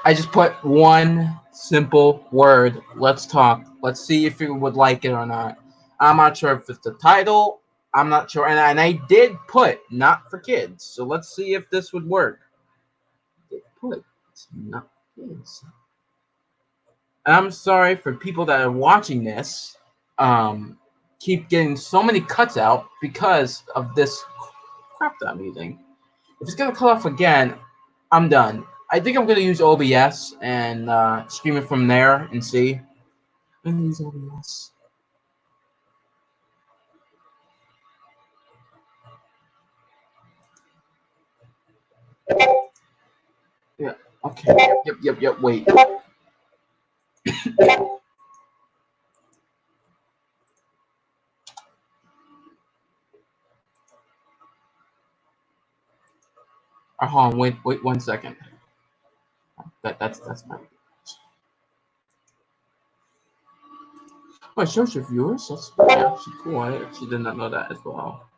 I just put one simple word. Let's talk. Let's see if you would like it or not. I'm not sure if it's the title. I'm not sure. And I did put not for kids. So let's see if this would work. I did put it's not for kids. I'm sorry for people that are watching this. Keep getting so many cuts out because of this crap that I'm using. If it's gonna cut off again, I'm done. I think I'm gonna use OBS and stream it from there and see. I'm gonna use OBS. Yeah. Okay. Yep. Wait. Hold on. Wait 1 second. That's my. Oh, it shows your viewers. That's actually cool. I actually did not know that as well.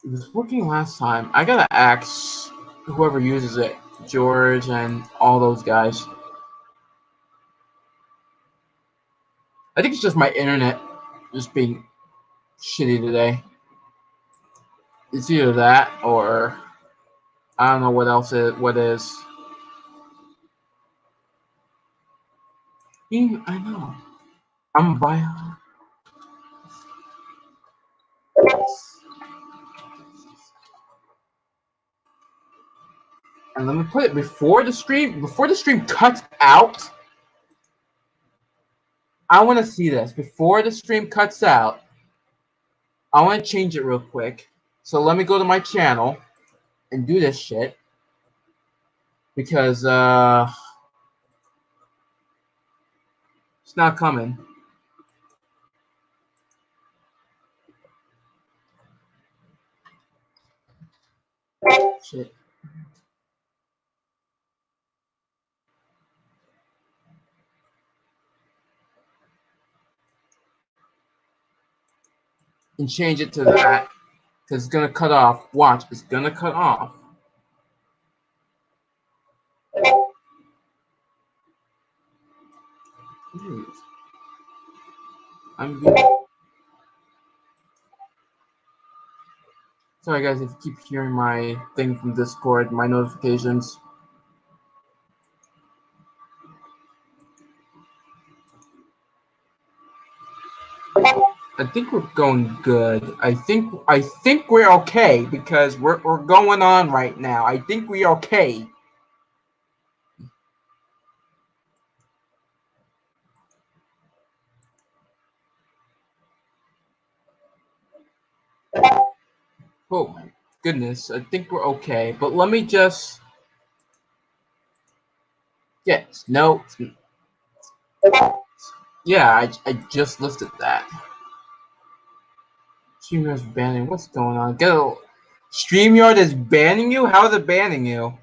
It was working last time. I gotta ask whoever uses it, George and all those guys. I think it's just my internet just being shitty today. It's either that or I don't know what else is. What is? Yeah, I know. I'm by. And let me put it before the stream. Before the stream cuts out, I want to see this. Before the stream cuts out, I want to change it real quick. So let me go to my channel and do this shit because it's not coming. Shit. And change it to that because it's gonna cut off. Watch, it's gonna cut off. I'm good. Sorry guys if you keep hearing my thing from Discord, my notifications. I think we're going good. I think we're okay because we're going on right now. I think we're okay. Oh my goodness, I think we're okay. But let me just yes, no. Yeah, I just listed that. StreamYard's banning. What's going on? StreamYard is banning you? How is it banning you?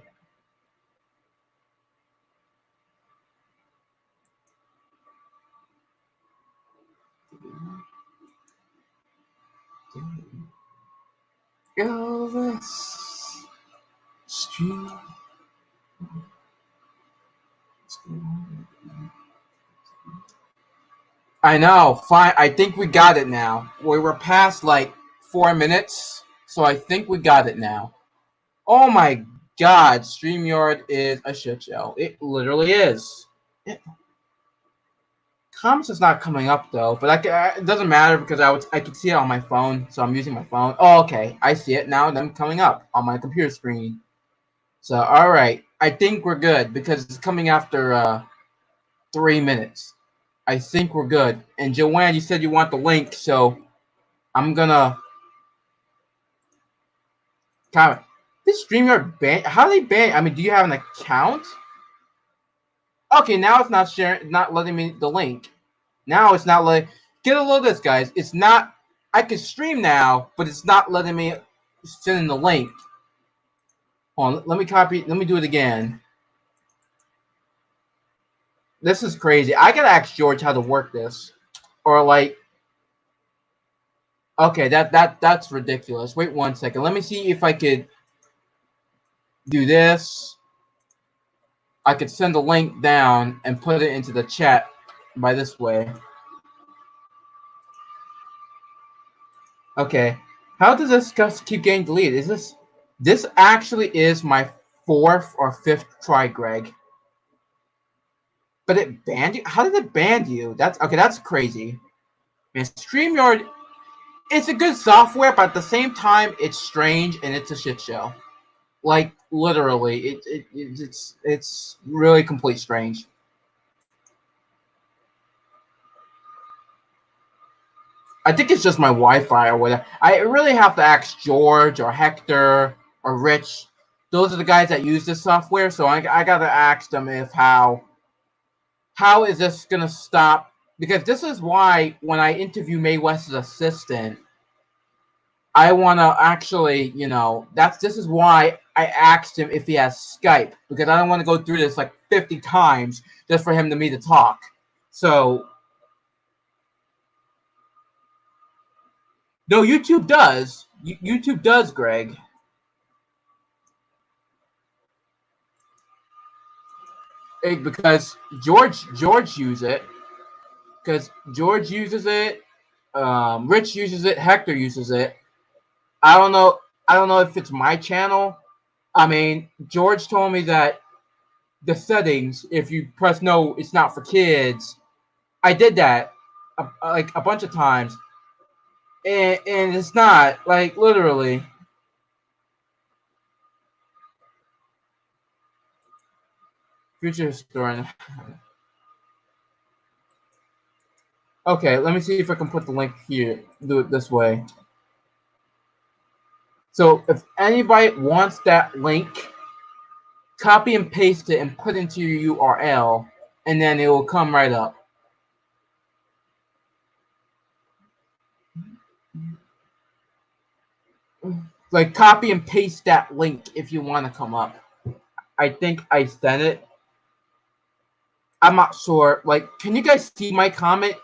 Elvis. Stream. I know. Fine. I think we got it now. We were past like 4 minutes, so I think we got it now. Oh my god, StreamYard is a shit show. It literally is. Comments is not coming up though, but it doesn't matter because I can see it on my phone, so I'm using my phone. Oh, okay, I see it now. Them coming up on my computer screen. So all right, I think we're good because it's coming after 3 minutes. I think we're good. And Joanne, you said you want the link, so I'm gonna comment. This StreamYard ban? How do they ban? I mean, do you have an account? Okay, now it's not sharing, not letting me the link. Now it's not letting. Get a load of this, guys. It's not. I can stream now, but it's not letting me send in the link. Hold on, let me copy. Let me do it again. This is crazy. I gotta ask George how to work this, or like. Okay, that's ridiculous. Wait 1 second. Let me see if I could do this. I could send a link down and put it into the chat by this way. Okay. How does this stuff keep getting deleted? Is this actually is my 4th or 5th try, Greg. But it banned you? How did it ban you? That's okay, that's crazy. And StreamYard, it's a good software, but at the same time, it's strange and it's a shit show. Like literally, it's really complete strange. I think it's just my Wi-Fi or whatever. I really have to ask George or Hector or Rich. Those are the guys that use this software, so I gotta ask them if how is this gonna stop? Because this is why when I interview Mae West's assistant, I want to actually, this is why I asked him if he has Skype, because I don't want to go through this like 50 times just for him to me to talk. So, no, YouTube does. YouTube does, Greg. Because George uses it. Because George uses it. Rich uses it. Hector uses it. I don't know. I don't know if it's my channel. I mean, George told me that the settings, if you press no, it's not for kids. I did that like a bunch of times, and it's not like literally. Future historian. Okay, let me see if I can put the link here. Do it this way. So if anybody wants that link, copy and paste it and put it into your URL, and then it will come right up. Like copy and paste that link if you want to come up. I think I sent it. I'm not sure. Like, can you guys see my comment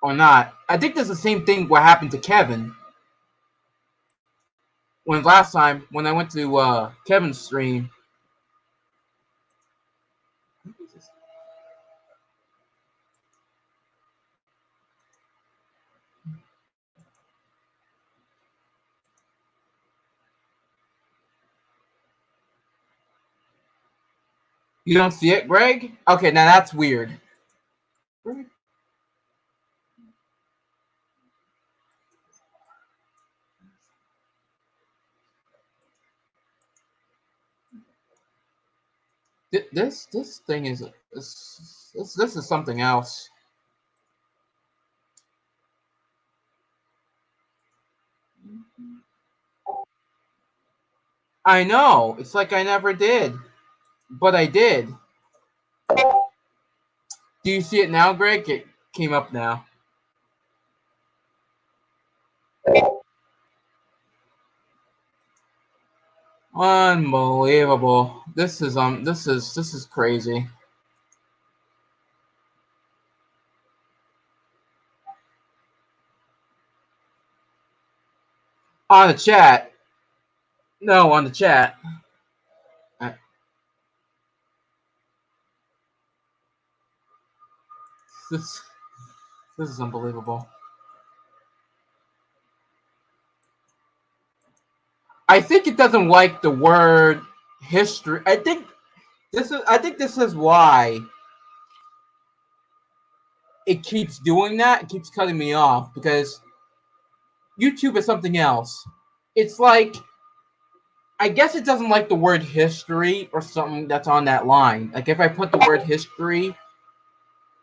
or not? I think there's the same thing what happened to Kevin. When last time when I went to Kevin's stream. You don't see it, Greg? Okay, now that's weird. This thing is this is something else. I know. It's like I never did, but I did. Do you see it now, Greg? It came up now. Unbelievable. This is crazy. On the chat. No, on the chat. This this is unbelievable. I think it doesn't like the word history. I think this is why it keeps doing that. It keeps cutting me off because YouTube is something else. It's like I guess it doesn't like the word history or something that's on that line. Like if I put the word history,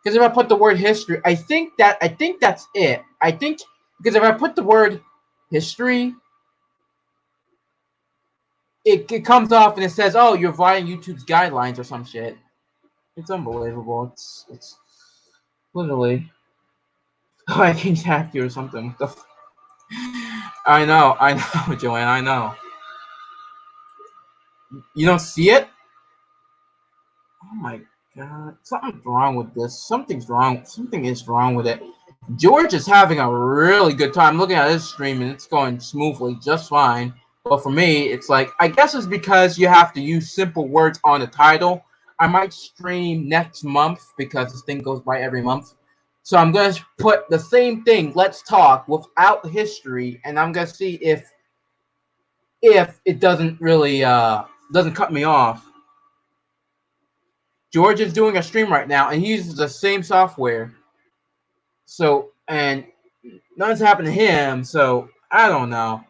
because if I put the word history, I think that's it. I think because if I put the word history, it comes off and it says, "Oh, you're violating YouTube's guidelines or some shit." It's unbelievable. It's literally I can hack you or something. I know, Joanne. I know. You don't see it? Oh my god. Something's wrong with this. Something is wrong with it. George is having a really good time. Looking at his stream and it's going smoothly, just fine. But for me, it's like, I guess it's because you have to use simple words on the title. I might stream next month because this thing goes by every month. So I'm going to put the same thing, let's talk, without history, and I'm going to see if it doesn't really doesn't cut me off. George is doing a stream right now, and he uses the same software. So, and nothing's happened to him, so I don't know.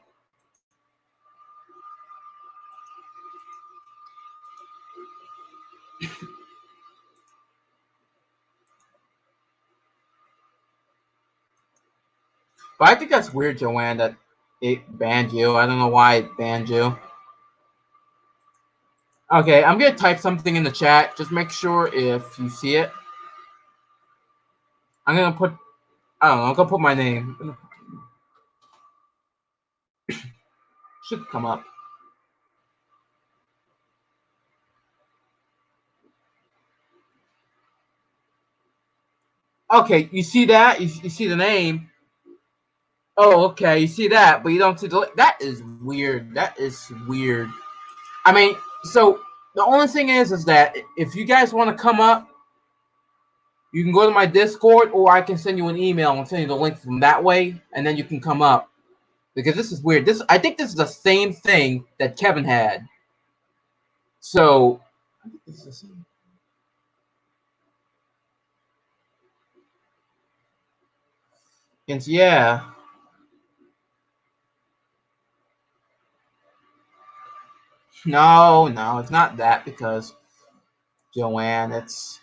But I think that's weird, Joanne, that it banned you. I don't know why it banned you. Okay, I'm gonna type something in the chat. Just make sure if you see it. I'm gonna put, I don't know, I'm gonna put my name. Should come up. Okay, you see that? You see the name? Oh, okay, you see that, but you don't see the. That is weird. That is weird. I mean, so the only thing is that if you guys want to come up, you can go to my Discord, or I can send you an email and send you the link from that way, and then you can come up. Because this is weird. I think this is the same thing that Kevin had. So, I think this is the same. And yeah. No, it's not that, because Joanne, it's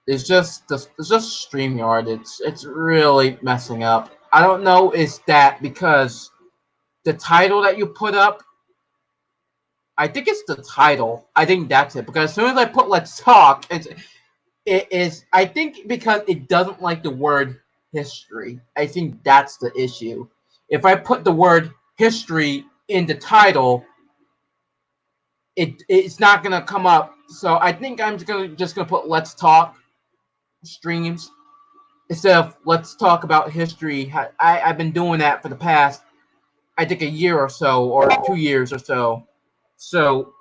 just StreamYard. It's really messing up. I don't know, is that because the title that you put up, I think it's the title. I think that's it. Because as soon as I put let's talk, it is, I think, because it doesn't like the word history. I think that's the issue. If I put the word history in the title, it's not gonna come up. So I think I'm just gonna put let's talk streams instead of let's talk about history. I've been doing that for the past, I think, a year or so, or 2 years or so. So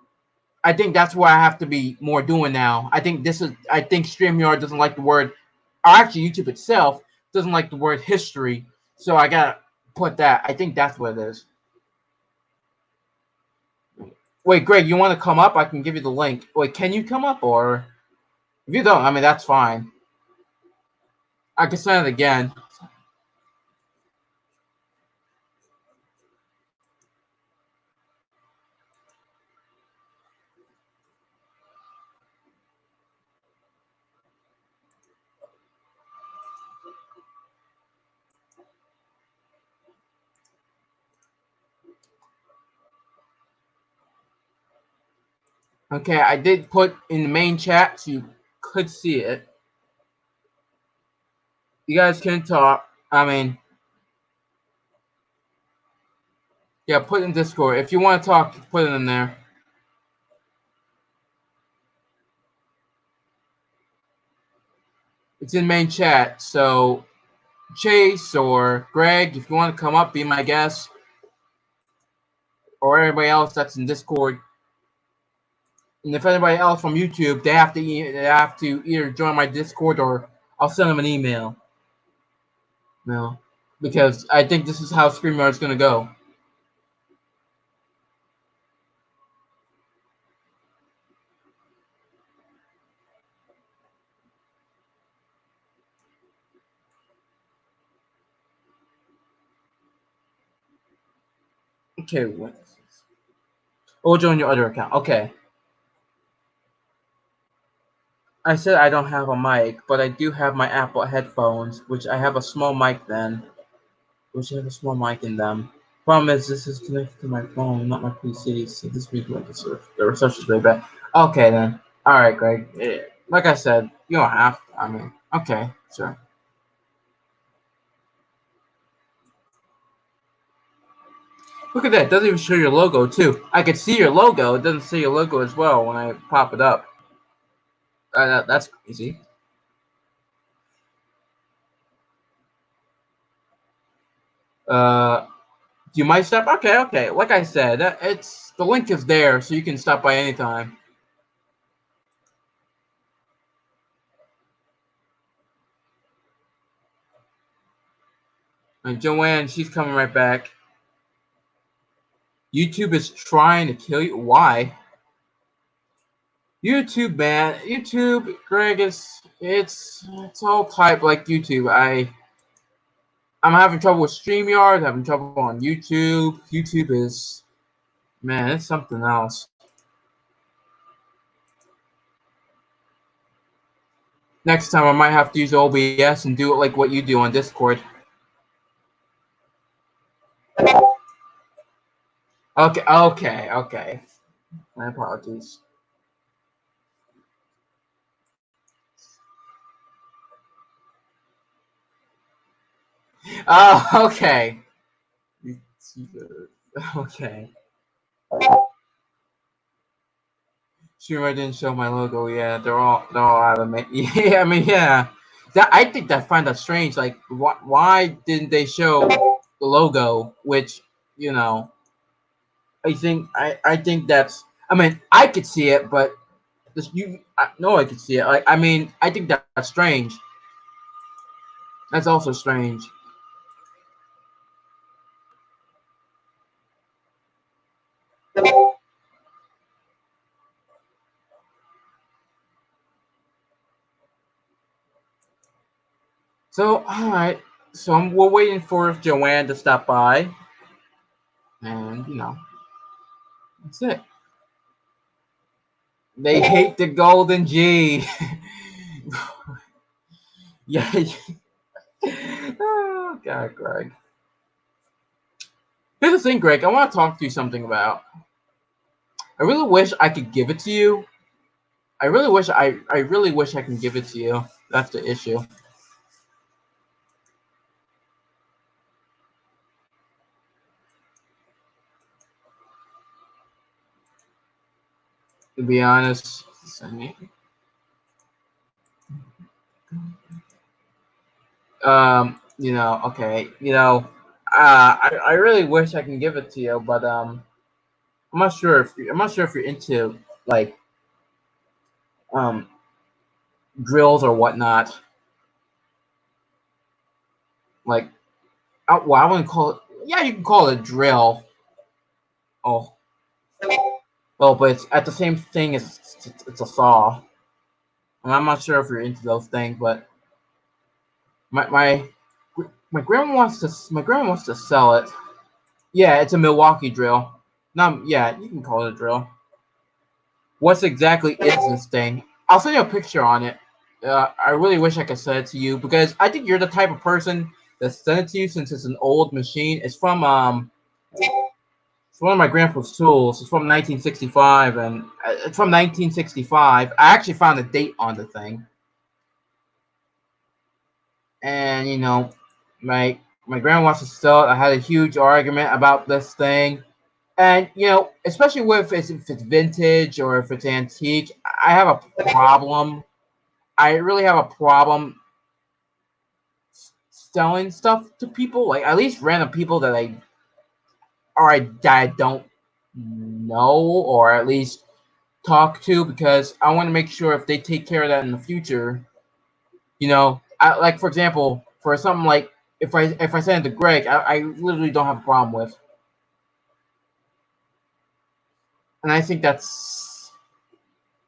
I think that's where I have to be more doing now. I think StreamYard doesn't like the word, or actually YouTube itself doesn't like the word history. So I gotta put that. I think that's what it is. Wait, Greg, you want to come up? I can give you the link. Wait, can you come up, or if you don't, I mean, that's fine. I can send it again. Okay, I did put in the main chat, so you could see it. You guys can talk. I mean, yeah, put it in Discord. If you want to talk, put it in there. It's in main chat, so Chase or Greg, if you want to come up, be my guest, or everybody else that's in Discord. And if anybody else from YouTube, they have to either join my Discord, or I'll send them an email. No, because I think this is how StreamYard is gonna go. Okay, what is this? Oh, join your other account. Okay. I said I don't have a mic, but I do have my Apple headphones, which I have a small mic then. Which I have a small mic in them. Problem is, this is connected to my phone, not my PC, so this week the reception is very bad. Okay then. Alright, Greg. Like I said, you don't have to. I mean, okay, sure. Look at that. It doesn't even show your logo, too. I could see your logo. It doesn't see your logo as well when I pop it up. That's crazy. Uh, you might stop. Okay, okay. Like I said, it's the link is there, so you can stop by anytime. And Joanne, she's coming right back. YouTube is trying to kill you. Why? YouTube, man. YouTube, Greg, it's all type like YouTube. I'm having trouble with StreamYard, having trouble on YouTube. YouTube is, man, it's something else. Next time I might have to use OBS and do it like what you do on Discord. Okay, okay, okay. My apologies. Oh, okay. Okay. Streamer didn't show my logo. Yeah, they're all out of it. Yeah, I mean, yeah. That I think I find that strange. Like, why didn't they show the logo? Which, you know, I think that's. I mean, I could see it, but this you I know I could see it. Like, I mean, I think that's strange. That's also strange. So, all right. So we're waiting for Joanne to stop by, and that's it. They hate the golden G. Yeah. Oh God, Greg. Here's the thing, Greg. I want to talk to you something about. I really wish I could give it to you. I really wish I can give it to you. That's the issue. To be honest. Okay. I really wish I can give it to you, but I'm not sure if you're into like um drills or whatnot. Like, well, I wouldn't call it. Yeah, you can call it a drill. Oh, well, but it's at the same thing as it's a saw. And I'm not sure if you're into those things, but my my my grandma wants to sell it. Yeah, it's a Milwaukee drill. No, yeah, you can call it a drill. What exactly is this thing? I'll send you a picture on it. I really wish I could send it to you because I think you're the type of person that send it to you since it's an old machine. It's one of my grandpa's tools. It's from 1965, and it's from 1965. I actually found a date on the thing, and my grandma wants to sell it. I had a huge argument about this thing, and especially if it's vintage or if it's antique, I have a problem. I really have a problem selling stuff to people, like at least random people that I don't know or at least talk to, because I want to make sure if they take care of that in the future. Like for example, for something like if I send it to Greg, I literally don't have a problem with, and I think that's.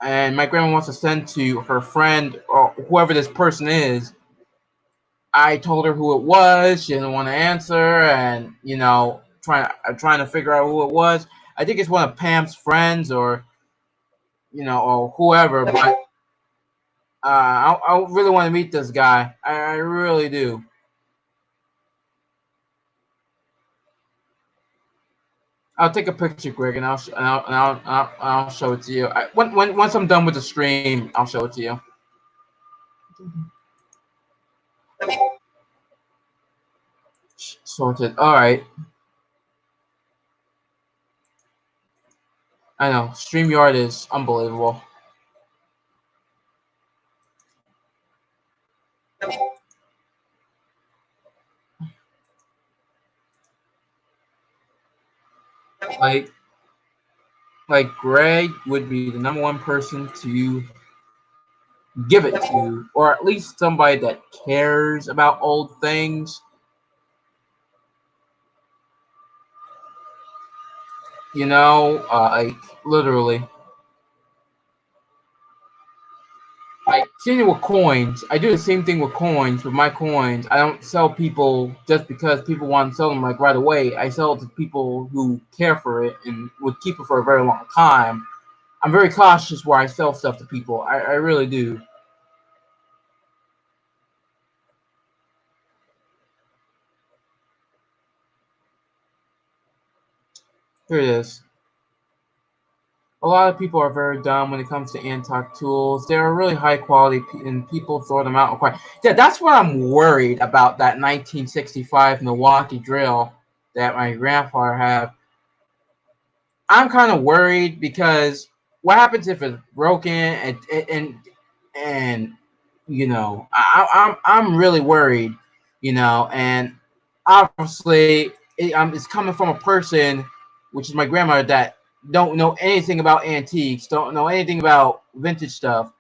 And my grandma wants to send to her friend or whoever this person is. I told her who it was. She didn't want to answer, and trying to figure out who it was. I think it's one of Pam's friends, or or whoever. But I really want to meet this guy. I really do. I'll take a picture, Greg, and I'll show it to you. Once I'm done with the stream, I'll show it to you. Sorted. All right. I know. StreamYard is unbelievable. Like Greg would be the number one person to give it to, or at least somebody that cares about old things. Like literally. Like same with coins. I do the same thing with coins. With my coins, I don't sell people just because people want to sell them like right away. I sell it to people who care for it and would keep it for a very long time. I'm very cautious where I sell stuff to people. I really do. Here it is. A lot of people are very dumb when it comes to Antok tools. They're really high quality, and people throw them out. Quite. Yeah, that's what I'm worried about. That 1965 Milwaukee drill that my grandfather had. I'm kind of worried because what happens if it's broken and I'm really worried, and obviously it's coming from a person, which is my grandmother, that don't know anything about antiques, don't know anything about vintage stuff.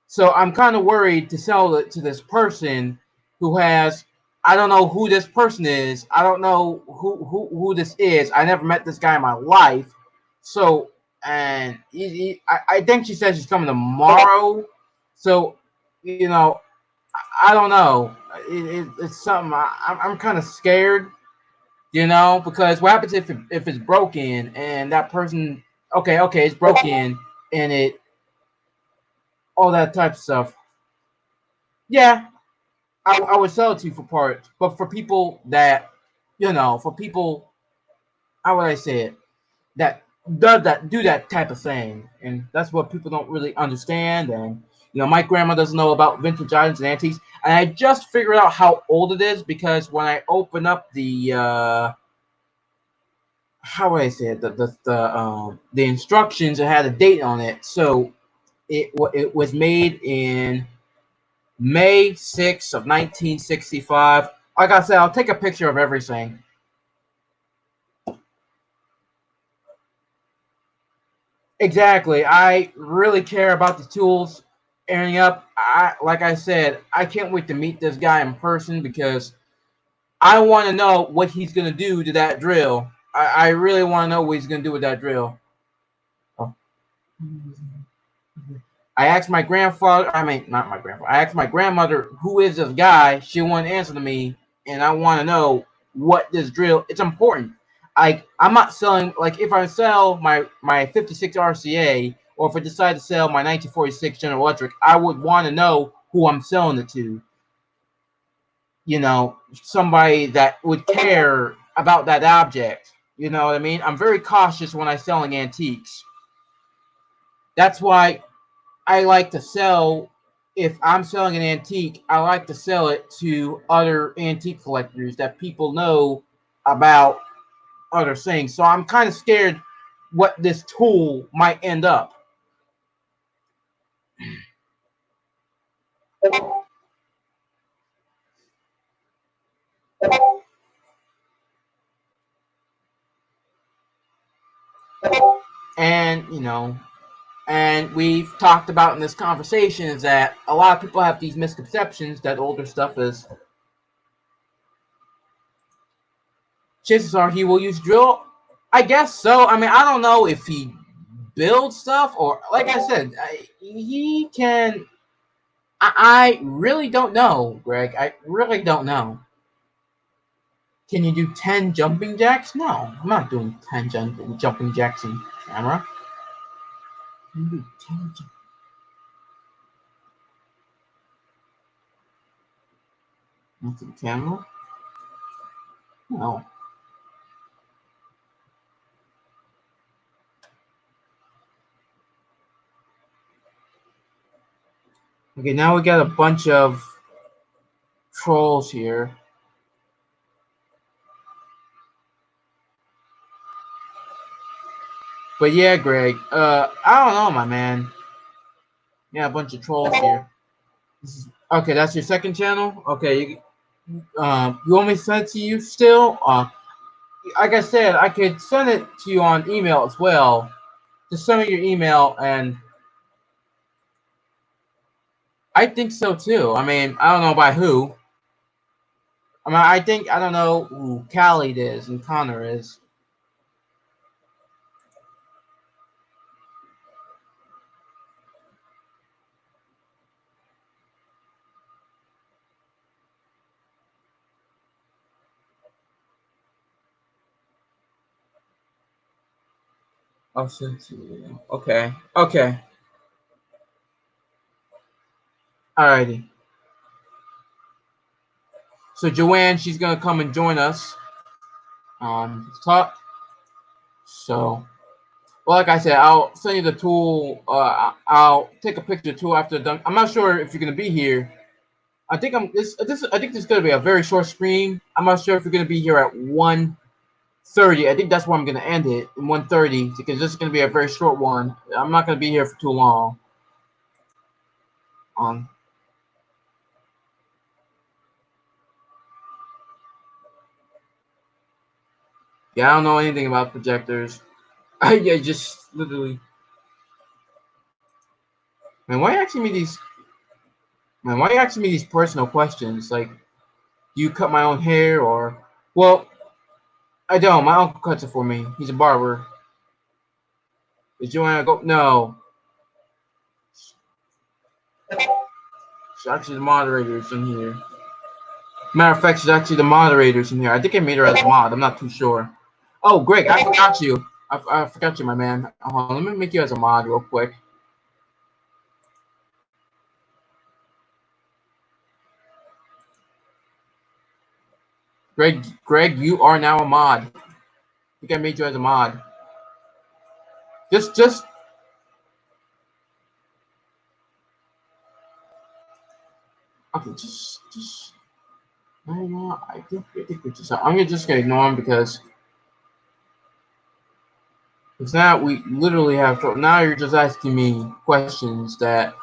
So I'm kind of worried to sell it to this person who has. I don't know who this person is. I don't know who this is. I never met this guy in my life. So, and I think she said she's coming tomorrow. So, you know, I don't know. It's something I'm kind of scared, because what happens if it's broken and that person, okay, it's broken and it all that type of stuff. Yeah, I would sell it to you for parts, but for people that, for people, how would I say it, that do that type of thing, and that's what people don't really understand. And my grandma doesn't know about vintage items and antiques, and I just figured out how old it is because when I open up the how would I say it, the instructions, it had a date on it, so it was made in May 6th of 1965. Like I said, I'll take a picture of everything. Exactly. I really care about the tools airing up. Like I said, I can't wait to meet this guy in person because I want to know what he's gonna do to that drill. I really want to know what he's gonna do with that drill. Oh. I asked my grandfather. I mean, not my grandfather. I asked my grandmother, "Who is this guy?" She wouldn't answer to me, and I want to know what this drill. It's important. I'm not selling. Like if I sell my '56 RCA, or if I decide to sell my 1946 General Electric, I would want to know who I'm selling it to. Somebody that would care about that object. You know what I mean? I'm very cautious when I'm selling antiques. That's why I like to sell. If I'm selling an antique, I like to sell it to other antique collectors that people know about other things. So I'm kind of scared what this tool might end up. And and we've talked about in this conversation is that a lot of people have these misconceptions that older stuff is. Chances are he will use drill. I guess so. I mean, I don't know if he builds stuff or, like I said, he can. I really don't know, Greg. I really don't know. Can you do 10 jumping jacks? No, I'm not doing 10 jumping jacks in camera. Can you do 10 into the camera? No. Okay, now we got a bunch of trolls here. But yeah, Greg. I don't know, my man. Yeah, a bunch of trolls here. Okay, that's your second channel. Okay, you want me to send it to you still? like I said, I could send it to you on email as well. Just send me your email, and I think so too. I mean, I don't know by who. I mean, I don't know who Khalid is and Connor is. I'll send it to you. Okay. Okay. Alrighty. So Joanne, she's gonna come and join us on talk. So, well, like I said, I'll send you the tool. I'll take a picture of the tool after done. I'm not sure if you're gonna be here. I think I'm this. This I think this is gonna be a very short stream. I'm not sure if you're gonna be here at 1:30. I think that's where I'm gonna end it in 1:30 because this is gonna be a very short one. I'm not gonna be here for too long. Um, yeah, I don't know anything about projectors. Yeah, just literally. Man, why are you asking me these? Man, why are you asking me these personal questions? Like, do you cut my own hair or? Well, I don't. My uncle cuts it for me. He's a barber. Did you want to go? No. She's actually the moderators in here. Matter of fact, she's actually the moderators in here. I think I made her as a mod. I'm not too sure. Oh, Greg, I forgot you. I forgot you, my man. Let me make you as a mod real quick. Greg, you are now a mod. I think I made you as a mod. Just. Okay, just. I don't know. I think we just. I'm just gonna ignore him because it's not. We literally have to. Now you're just asking me questions that.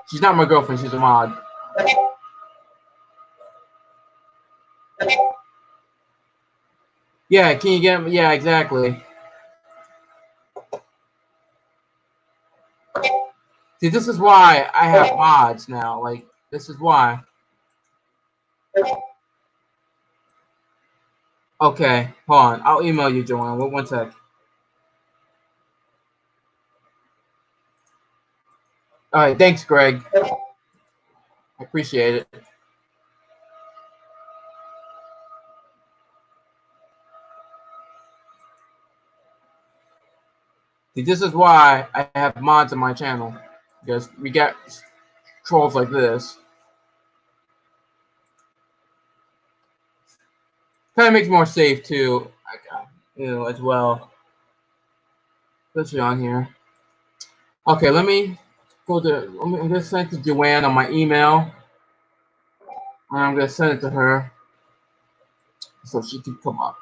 She's not my girlfriend. She's a mod. Yeah, can you get? Yeah, exactly. See, this is why I have mods now. Like, this is why. Okay, hold on. I'll email you, Joanne. Wait one sec. All right, thanks, Greg. I appreciate it. See, this is why I have mods on my channel because we got trolls like this. Kind of makes more safe too, as well. Especially on here. Okay, let me go to. I'm gonna send it to Joanne on my email, and I'm gonna send it to her so she can come up.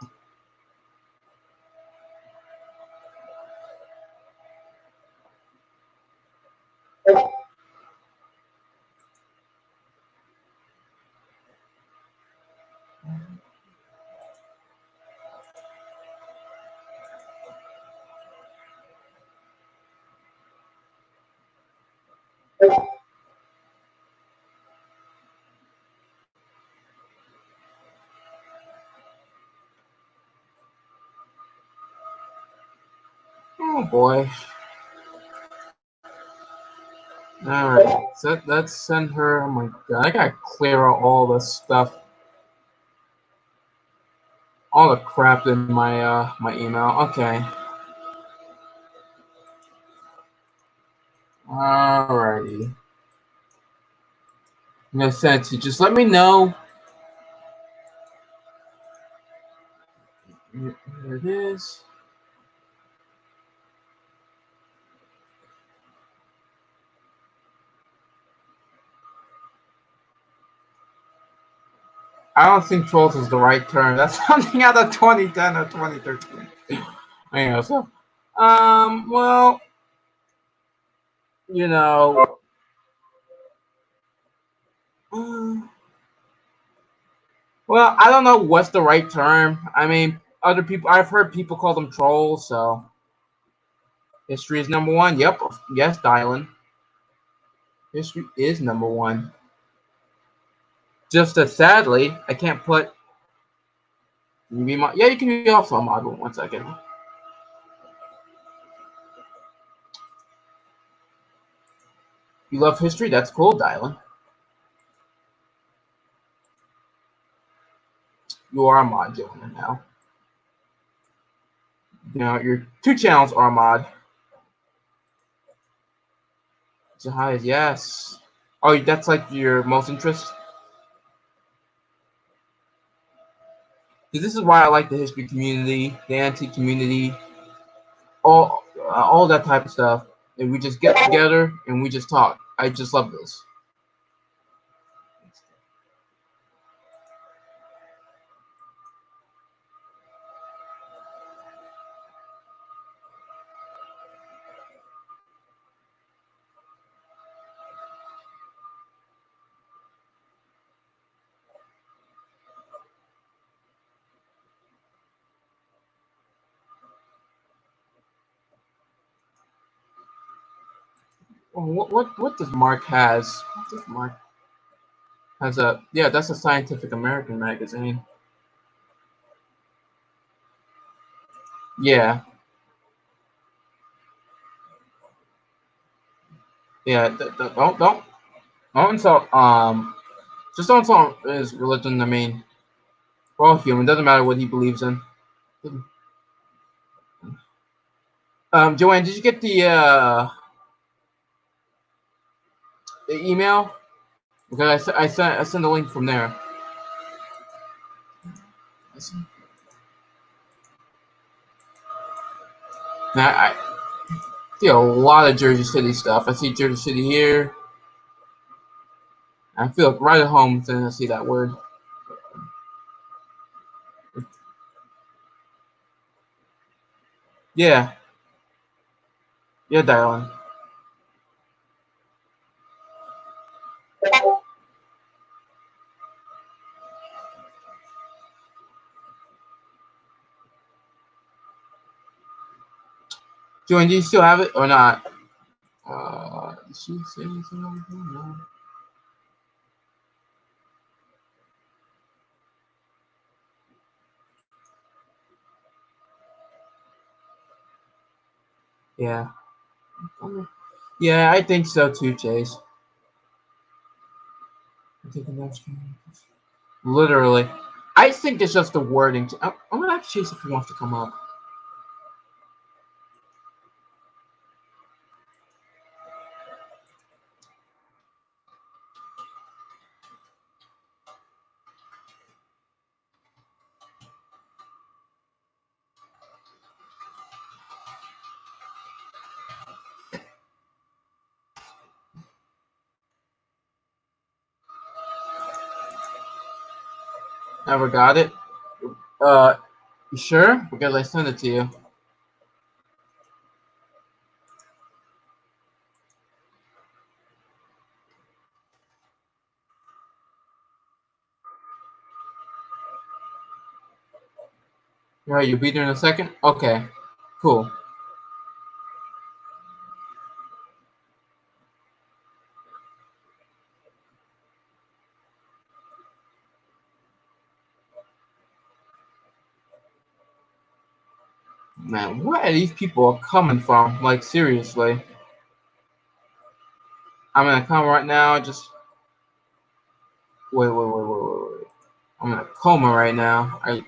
Oh boy. All right, so let's send her. Oh my god, I gotta clear out all the stuff, all the crap in my email. Okay. Alrighty. I'm gonna send it to you. Just let me know. Here it is. I don't think trolls is the right term. That's something out of 2010 or 2013. Anyway, so, well, you know, um, well, I don't know what's the right term. I mean, other people, I've heard people call them trolls. So history is number one. Yep. Yes, Dylan. History is number one. Just that sadly, I can't put. You be my, yeah, you can be also a mod. 1 second. You love history? That's cool, Dylan. You are a mod, Joanna, now. Now, your 2 channels are a mod. So hi, yes. Oh, that's like your most interest? This is why I like the history community, the antique community, all that type of stuff. And we just get together and we just talk. I just love this. What does Mark has? What does Mark has a yeah? That's a Scientific American magazine. Yeah, yeah. Don't insult just don't insult his religion. I mean, we're all human. Doesn't matter what he believes in. Joanne, did you get the email? Because I sent a link from there. Now, I see a lot of Jersey City stuff. I see Jersey City here. I feel like right at home as I see that word. Yeah, yeah, darling. Joanne, do you still have it or not? Did she say anything over here? No. Yeah. Yeah, I think so too, Chase. I think the next one. Literally. I think it's just the wording. I'm gonna ask Chase if he wants to come up. Never got it. You sure? Because I sent it to you. Alright, you'll be there in a second? Okay. Cool. Man, where are these people coming from? Like, seriously. I'm in a coma right now. Just wait. I'm in a coma right now. I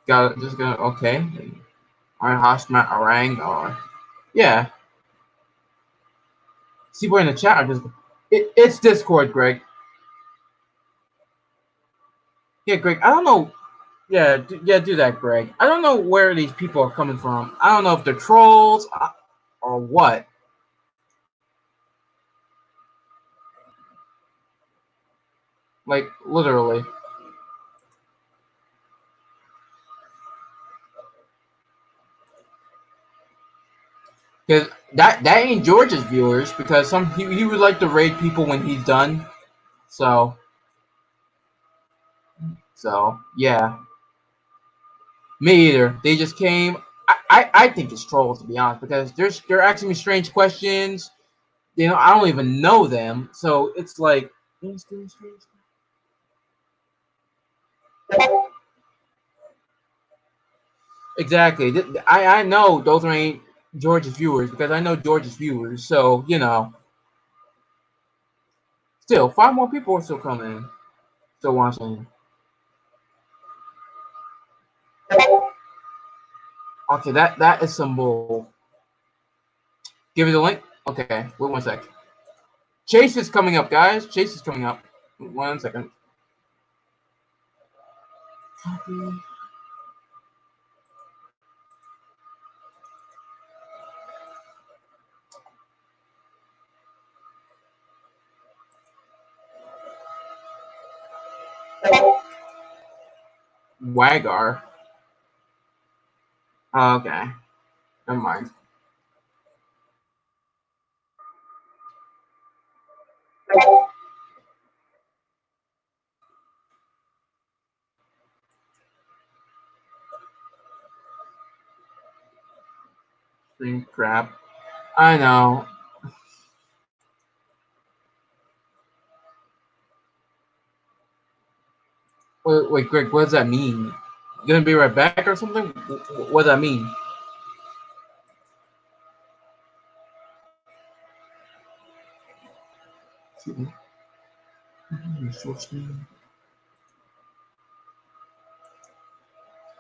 got just gonna okay. Alright, Hashmat Orang or yeah. See, we're in the chat. It's Discord, Greg. Yeah, Greg. I don't know. Yeah, do that, Greg. I don't know where these people are coming from. I don't know if they're trolls or what. Like literally. Because that ain't George's viewers because he would like to raid people when he's done. So yeah. Me either. They just came. I think it's trolls, to be honest, because they're asking me strange questions. I don't even know them, so it's like exactly. I know those ain't George's viewers because I know George's viewers. So still five more people are still coming, still watching. Okay, that is some bull. Give me the link. Okay, wait 1 sec. Chase is coming up, guys. Chase is coming up. 1 second. Copy. Wagar. Okay, never mind. Crap. I know. Wait, Greg, what does that mean? You gonna be right back or something? What does that mean?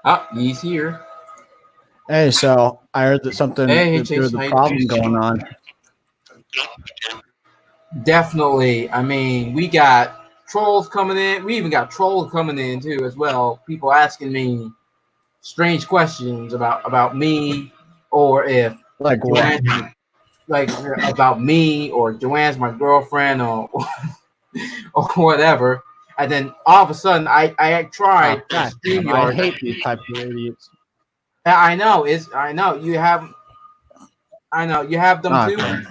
Ah, he's here. Hey, so I heard that Hey, there Chase, was a how you problem doing? going on. Definitely. I mean, we got trolls coming in. We even got trolls coming in too, as well. People asking me strange questions about me, or if Like what? Joanne, like about me, or Joanne's my girlfriend, or whatever. And then all of a sudden, I Oh, tried God damn! I Streamyard. hate these type of idiots. I know you have. I know you have them too. Okay.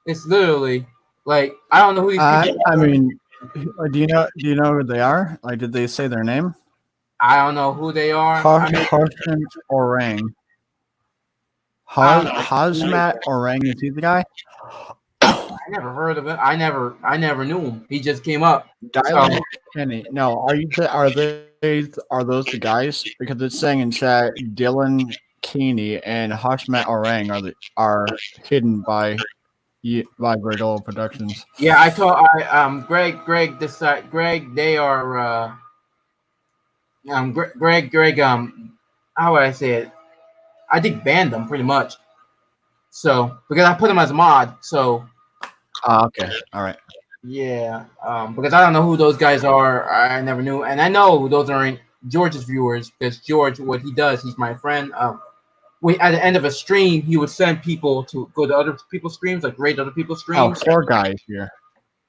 It's literally like I don't know who these people I are. mean, do you know who they are? Like, did they say their name? I don't know who they are. I mean, Harshan Orang. I don't know. Hazmat Orang, is he the guy? I never heard of it. I never knew him. He just came up. So Dylan Kenny. No, are those the guys? Because it's saying in chat Dylan Keeney and Hashmat Orang are hidden by Great Old Productions. yeah, I told Greg decide Greg they are Greg how would I say it? I think banned them pretty much. So because I put him as a mod, so Okay, all right. yeah, because I don't know who those guys are. I never knew, and I know those aren't George's viewers because George, what he does, he's my friend. At the end of a stream, he would send people to go to other people's streams, like rate other people's Oh, streams. 4 guys here.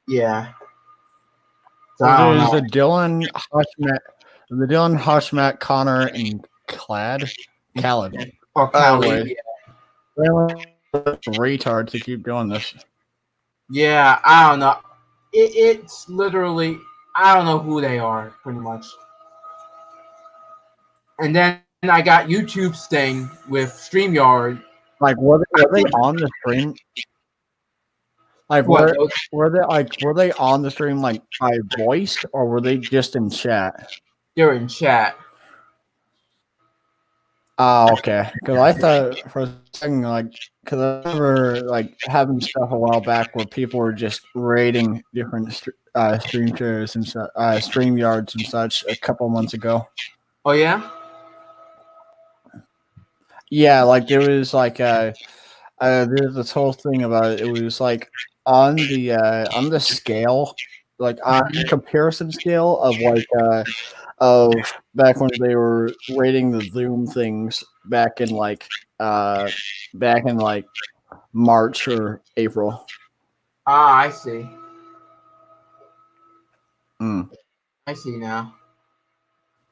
Yeah. So So I don't there's know. The Dylan Hashmat, Connor, and Khaled. Or Anyway, Cali. retards to keep doing this. Yeah, I don't know. It's literally I don't know who they are, pretty much. And then I got YouTube's thing with StreamYard. Like, were they on the stream? Like, What? were they on the stream like by voice, or were they just in chat? They're in chat. Oh, okay. Because I thought for a second, like, because I remember like having stuff a while back where people were just rating different stream shares and stream yards and such a couple months ago. Oh yeah. Yeah, like there was like there's this whole thing about it. It was like on the scale, like on the comparison scale of back when they were rating the Zoom things back in like March or April. Ah, I see. Mm. I see now.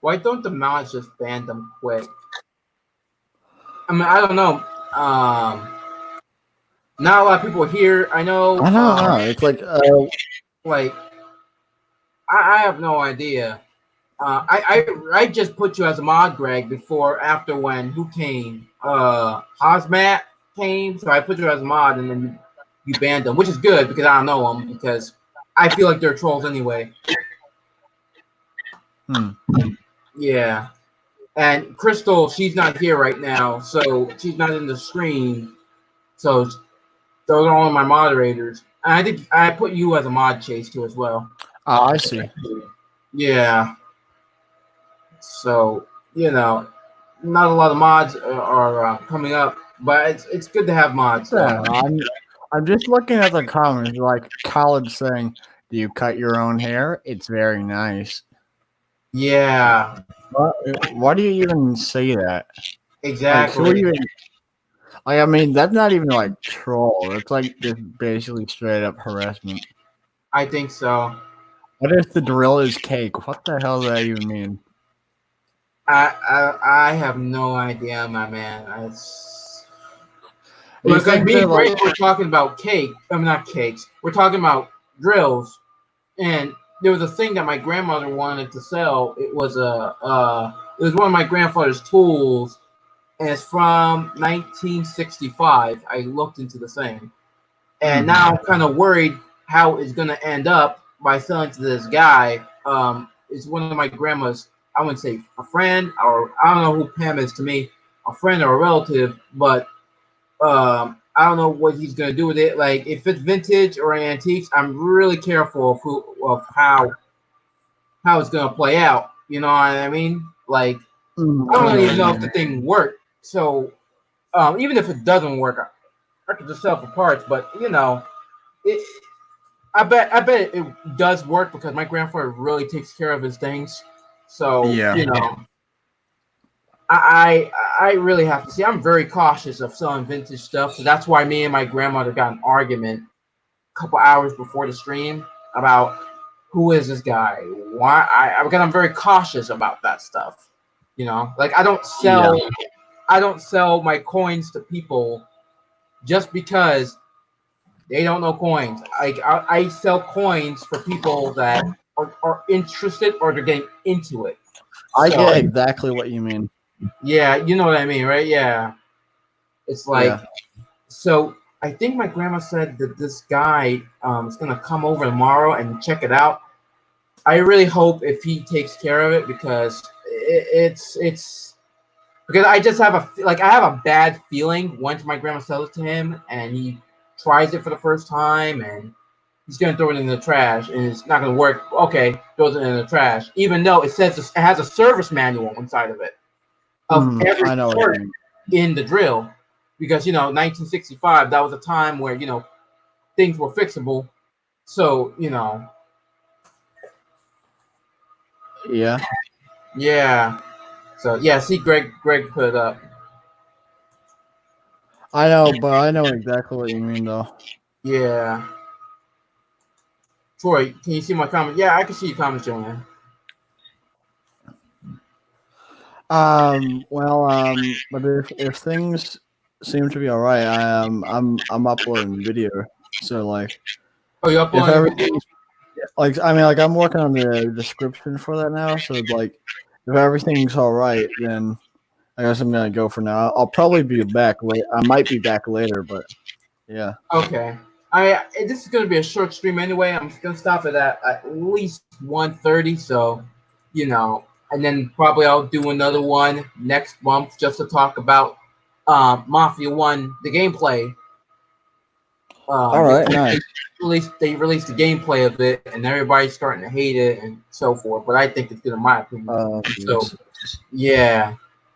Why don't the mods just ban them quick? I mean, I don't know. Not a lot of people here. I know. I don't know. It's like like I have no idea. I just put you as a mod, Greg, before after when who came? Hazmat came, so I put you as a mod, and then you banned them, which is good because I don't know them because I feel like they're trolls anyway. Yeah, and Crystal, she's not here right now, so she's not in the screen. So those are all my moderators. And I think I put you as a mod, Chase, too, as well. I see. Yeah. So not a lot of mods are coming up, but it's good to have mods. Yeah, I'm just looking at the comments, like college saying, "Do you cut your own hair? It's very nice." Yeah, Why do you even say that? Like, who are exactly. you? Like, I mean, that's not even like troll. It's like just basically straight up harassment. I think so. What if the drill is cake? What the hell does that even mean? I have no idea, my man. Do you Because think me they're and like? Greg were talking about cake. I mean, not cakes. We're talking about drills, and there was a thing that my grandmother wanted to sell. It was one of my grandfather's tools, and it's from 1965. I looked into the thing, and now I'm kind of worried how it's gonna end up by selling to this guy. It's one of my grandma's. I wouldn't say a friend, or I don't know who Pam is to me, a friend or a relative, but I don't know what he's gonna do with it. Like if it's vintage or antiques, I'm really careful of how it's gonna play out. You know what I mean? Like I I don't know even what you know if the mean. thing worked. So even if it doesn't work, I could just sell for parts. But it. I bet it does work because my grandfather really takes care of his things. So Yeah. I really have to see. I'm very cautious of selling vintage stuff, so that's why me and my grandmother got an argument a couple hours before the stream about who is this guy? Why? Because I'm very cautious about that stuff. Like Yeah. I don't sell my coins to people just because they don't know coins. Like I sell coins for people that are interested or they're getting into it. I So get exactly what you mean. yeah, you know what I mean, right? Yeah. It's like Yeah. so. I think my grandma said that this guy is gonna come over tomorrow and check it out. I really hope if he takes care of it because it's because I just have I have a bad feeling once my grandma sells it to him and he tries it for the first time and he's gonna throw it in the trash and it's not gonna work. Okay, throws it in the trash, even though it says it has a service manual inside of it of every I know what part you mean. in the drill because 1965 that was a time where things were fixable. So Yeah. yeah. So yeah, see, Greg put it up. I know, but I know exactly what you mean, though. Yeah. Troy, can you see my comment? Yeah, I can see your comments, Joanne. But if things seem to be all right, I'm uploading video, so like Oh, you if uploading a video? everything's like I mean like I'm working on the description for that now, so like if everything's all right, then I guess I'm gonna go for now. I'll probably be back late. I might be back later, but yeah. Okay. This is gonna be a short stream anyway. I'm gonna stop it at least 1:30. So, and then probably I'll do another one next month just to talk about Mafia One, the gameplay. All right, nice. They released the gameplay of it, and everybody's starting to hate it and so forth. But I think it's good in my opinion. So Yes. yeah,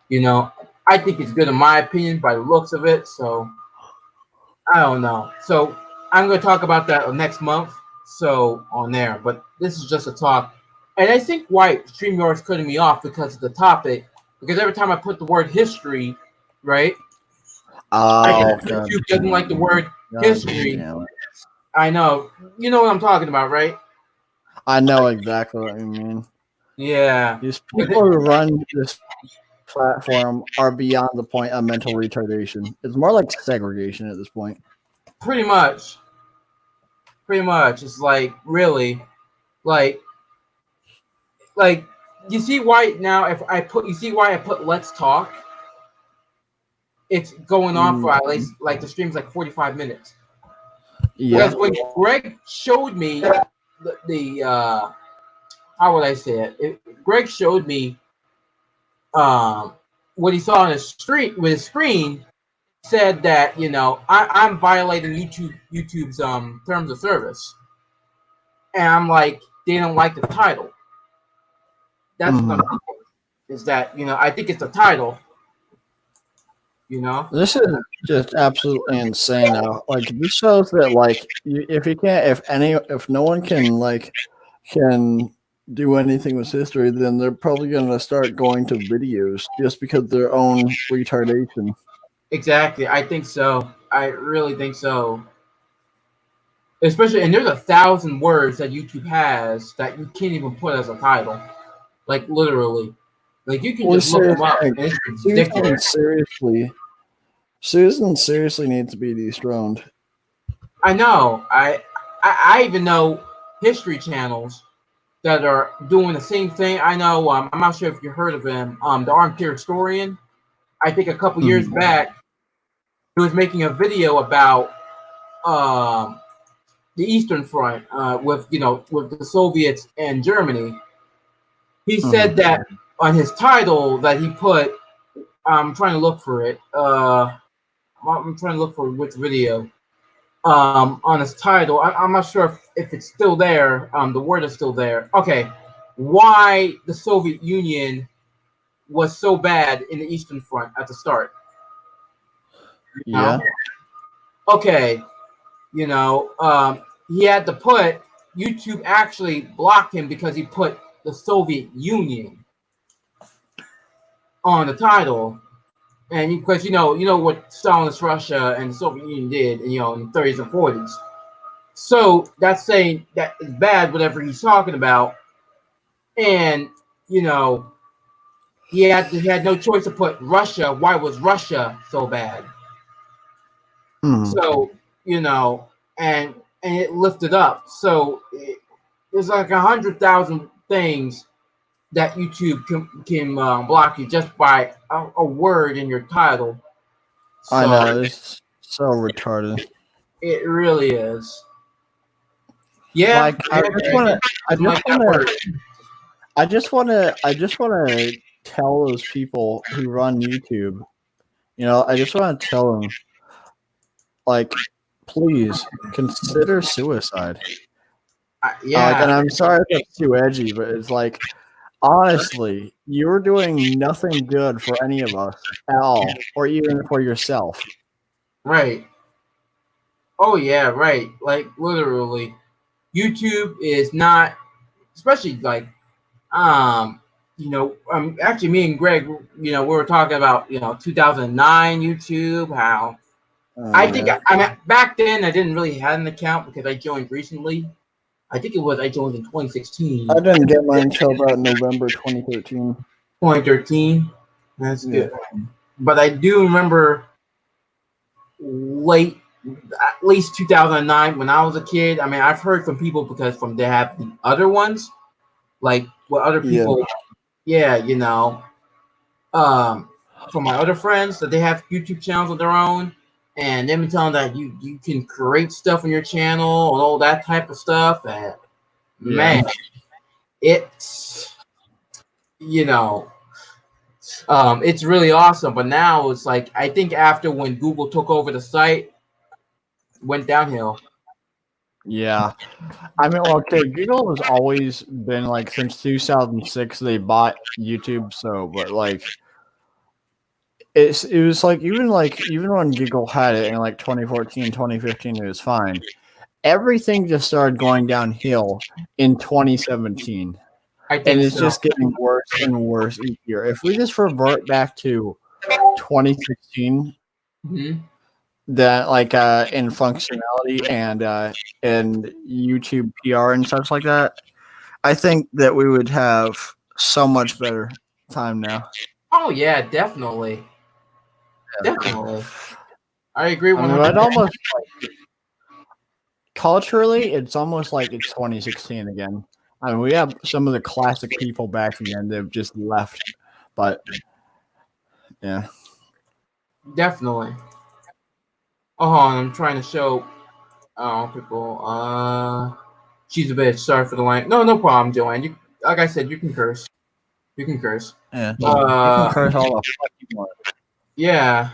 you know, I think it's good in my opinion by the looks of it. So I don't know. So I'm going to talk about that next month. So on there, but this is just a talk, and I think why StreamYard's cutting me off because of the topic. Because every time I put the word history, right, I Oh get god. YouTube doesn't like the word God history. damn it. I know, you know what I'm talking about, right? I know exactly what you mean. Yeah, These people who run this platform are beyond the point of mental retardation. It's more like segregation at this point. pretty much. Pretty much. It's like really, like, like. you see why now if I put you see why I put let's talk. It's going on for at Mhm. least like the stream's like 45 minutes. Yeah. Because when Greg showed me the how would I say Greg showed me um what he saw on his street with his screen said that I'm violating YouTube's terms of service, and I'm like they don't like the title. That's what I'm Mhm. thinking. Is that I think it's the title. You know. This is just absolutely insane now. Like this shows that like if you can't if no one can can do anything with history, then they're probably gonna start going to videos just because of their own retardation. Exactly. I think so. I really think so. Especially, and there's 1,000 words that YouTube has that you can't even put as a title. Like literally, like you can Well, just look them up, like, and it's Susan ridiculous. seriously needs to be dethroned. I know. I even know history channels that are doing the same thing. I know. I'm not sure if you heard of him. The Armchair Historian. I think a couple years Mhm. back, he was making a video about um, the Eastern Front with with the Soviets and Germany. He said Mhm. that on his title that he put. I'm trying to look for it. I'm trying to look for which video. On his title, I'm not sure if it's still there. The word is still there. Okay, why the Soviet Union was so bad in the Eastern Front at the start? You know? Yeah. Okay, he had to put YouTube actually blocked him because he put the Soviet Union on the title, and because what Stalinist Russia and the Soviet Union did, in the 30s and 40s. So that's saying that it's bad, whatever he's talking about, and you know he had no choice to put Russia. Why was Russia so bad? Mhm. So and it lifted up. So there's like 100,000 things that YouTube can block you just by a word in your title. I So know it's so retarded. it really is. Yeah, Like yeah, Greg I doesn't just like that want to word. I just want to tell those people who run YouTube. I just want to tell them, like, please consider suicide. And Yeah, I'm sorry if that's too edgy, but it's like, honestly, you're doing nothing good for any of us at all, or even for yourself. right. Oh yeah, right. Like literally, YouTube is not, especially like actually me and Greg, we were talking about 2009 YouTube. How Oh I think yeah, I mean back then I didn't really have an account because I joined recently. I think I joined in I 2016, didn't get mine until about November 2013. 2013. That's Yeah, good. But I do remember late, at least 2009 when I was a kid. I mean, I've heard from people because from they have the other ones, like what other yeah, people, yeah, um, from my other friends that they have YouTube channels of their own, and they've been telling that you can create stuff on your channel and all that type of stuff. And yeah. man, it's you know it's really awesome. But now it's like I think after when Google took over the site, went downhill. Yeah. I mean, well, okay, Google has always been like since 2006 they bought YouTube, so but like it was like even when Google had it in like 2014, 2015, it was fine. Everything just started going downhill in 2017, I and think it's so. just getting worse and worse each year. If we just revert back to 2016, Hmm. that in functionality and YouTube PR and such like that, I think that we would have so much better time now. Oh yeah, definitely, definitely. I agree I mean, I'd 100%. almost culturally, it's almost like it's 2016 again. I mean, we have some of the classic people back again. They've just left, but yeah. Definitely. Oh, hold on, I'm trying to show people. She's a bitch. Sorry for the line. No, no problem, Joanne. You, like I said, you can curse. You can curse. Yeah. You can curse all the fuck you want. Yeah.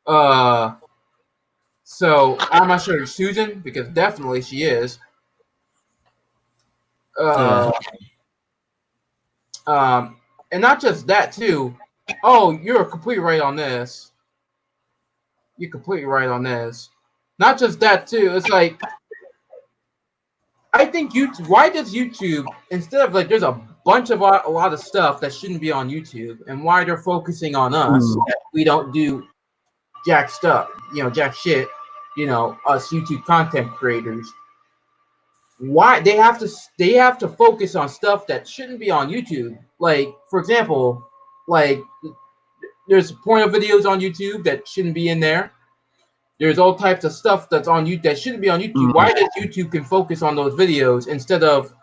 Uh. So I'm not sure if Susan, because definitely she is. Uh. And not just that too. Oh, you're completely right on this. You're completely right on this. Not just that too. It's like I think YouTube. Why does YouTube instead of like there's a bunch of a lot of stuff that shouldn't be on YouTube, and why they're focusing on us? That we don't do jack stuff. Jack shit. Us YouTube content creators. Why they have to focus on stuff that shouldn't be on YouTube. Like for example, like there's porno videos on YouTube that shouldn't be in there. There's all types of stuff that's on YouTube that shouldn't be on YouTube. Why does YouTube can focus on those videos instead of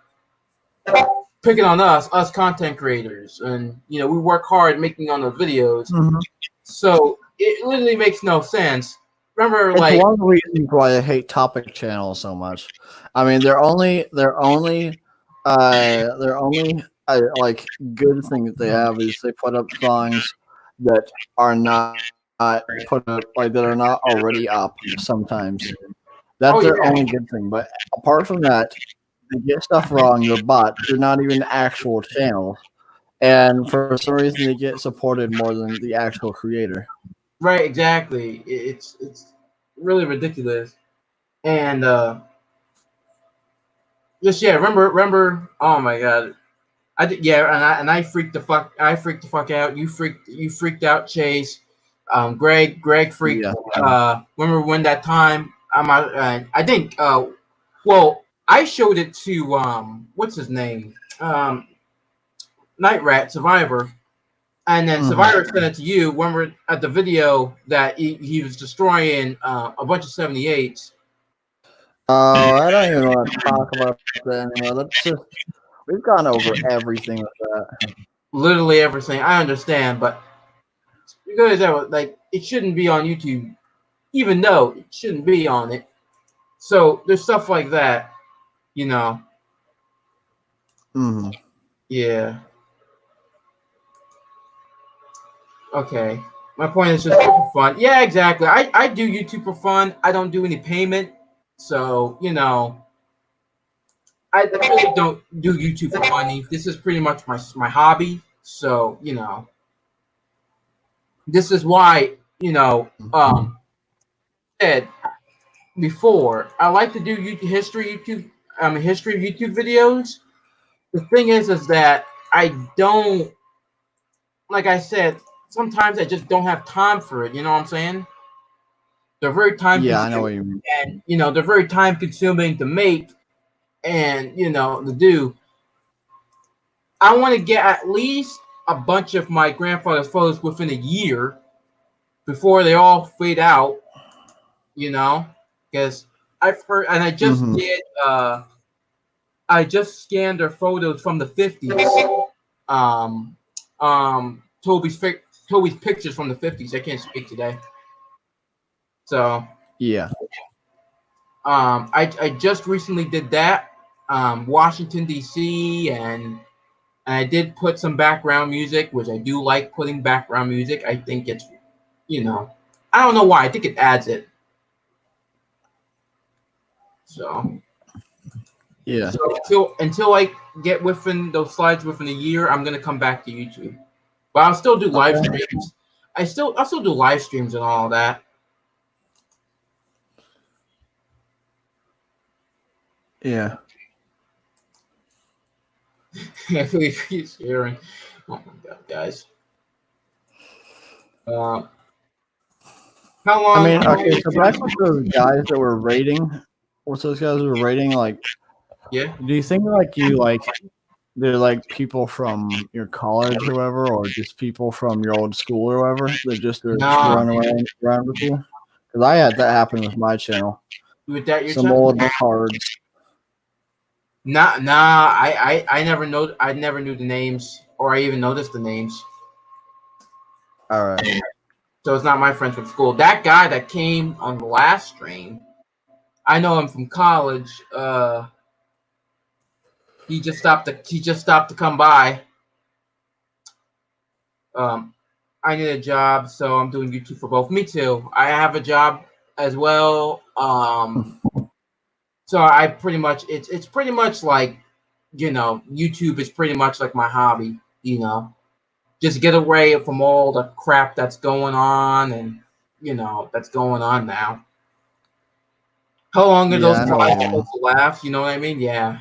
picking on us content creators? And we work hard making on those videos. So it literally makes no sense. Remember, It's like one of the reasons why I hate topic channels so much. I mean, they're only like good thing that they have is they put up songs that are not put up like that are not already up sometimes. That's their only good thing. But apart from that, they get stuff wrong. They're bots. They're not even actual channels. And for some reason, they get supported more than the actual creator. right, exactly. It's really ridiculous. And just remember. Oh my god. I did, yeah, and I freaked the fuck out. You freaked out, Chase. Greg freaked. Yeah. Remember when that time I think well I showed it to what's his name Night Rat Survivor, and then Survivor sent it to you. When we're at the video that he was destroying a bunch of 78s. I don't even want to talk about that anymore. That's just we've gone over everything with that. Literally everything. I understand, but because that was like it shouldn't be on YouTube, even though it shouldn't be on it. So there's stuff like that, you know. Yeah. Okay. My point is just for fun. Yeah, exactly. I do YouTube for fun. I don't do any payment. So, I really don't do YouTube for money. This is pretty much my hobby. So, this is why, said before, I like to do history of YouTube videos. The thing is that I don't, like I said, sometimes I just don't have time for it. You know what I'm saying? They're very time Yeah, consuming, I know what you mean. and they're very time consuming to make and to do. I want to get at least a bunch of my grandfather's photos within a year before they all fade out. Because I've heard, and I just did. I just scanned their photos from the 50s. Um, Toby's pictures from the 50s. I can't speak today. So yeah. I just recently did that. Washington D.C. and I did put some background music, which I do like putting background music. I think it's, I don't know why. I think it adds it. So yeah. So until I get within those slides within a year, I'm gonna come back to YouTube. But I'll still do live streams. I'll still do live streams and all that. Yeah. He's hearing. Oh my god, guys. How long? I mean, okay, so back with those guys that were rating, what's those guys who were rating? Like, yeah. do you think they're like people from your college or whatever, or just people from your old school or whatever? They're just running around with you? Because I had that happen with my channel. With that, some old cards. I never know. I never knew the names, or I even noticed the names. All right. So it's not my friends from school. That guy that came on the last stream, I know him from college. He just stopped to come by. Um, I need a job, so I'm doing YouTube for both. Me too. I have a job as well. So I pretty much it's pretty much like, YouTube is pretty much like my hobby. Just get away from all the crap that's going on and that's going on now. How long are Yeah, those I know what slides you mean. supposed to last? You know what I mean? Yeah.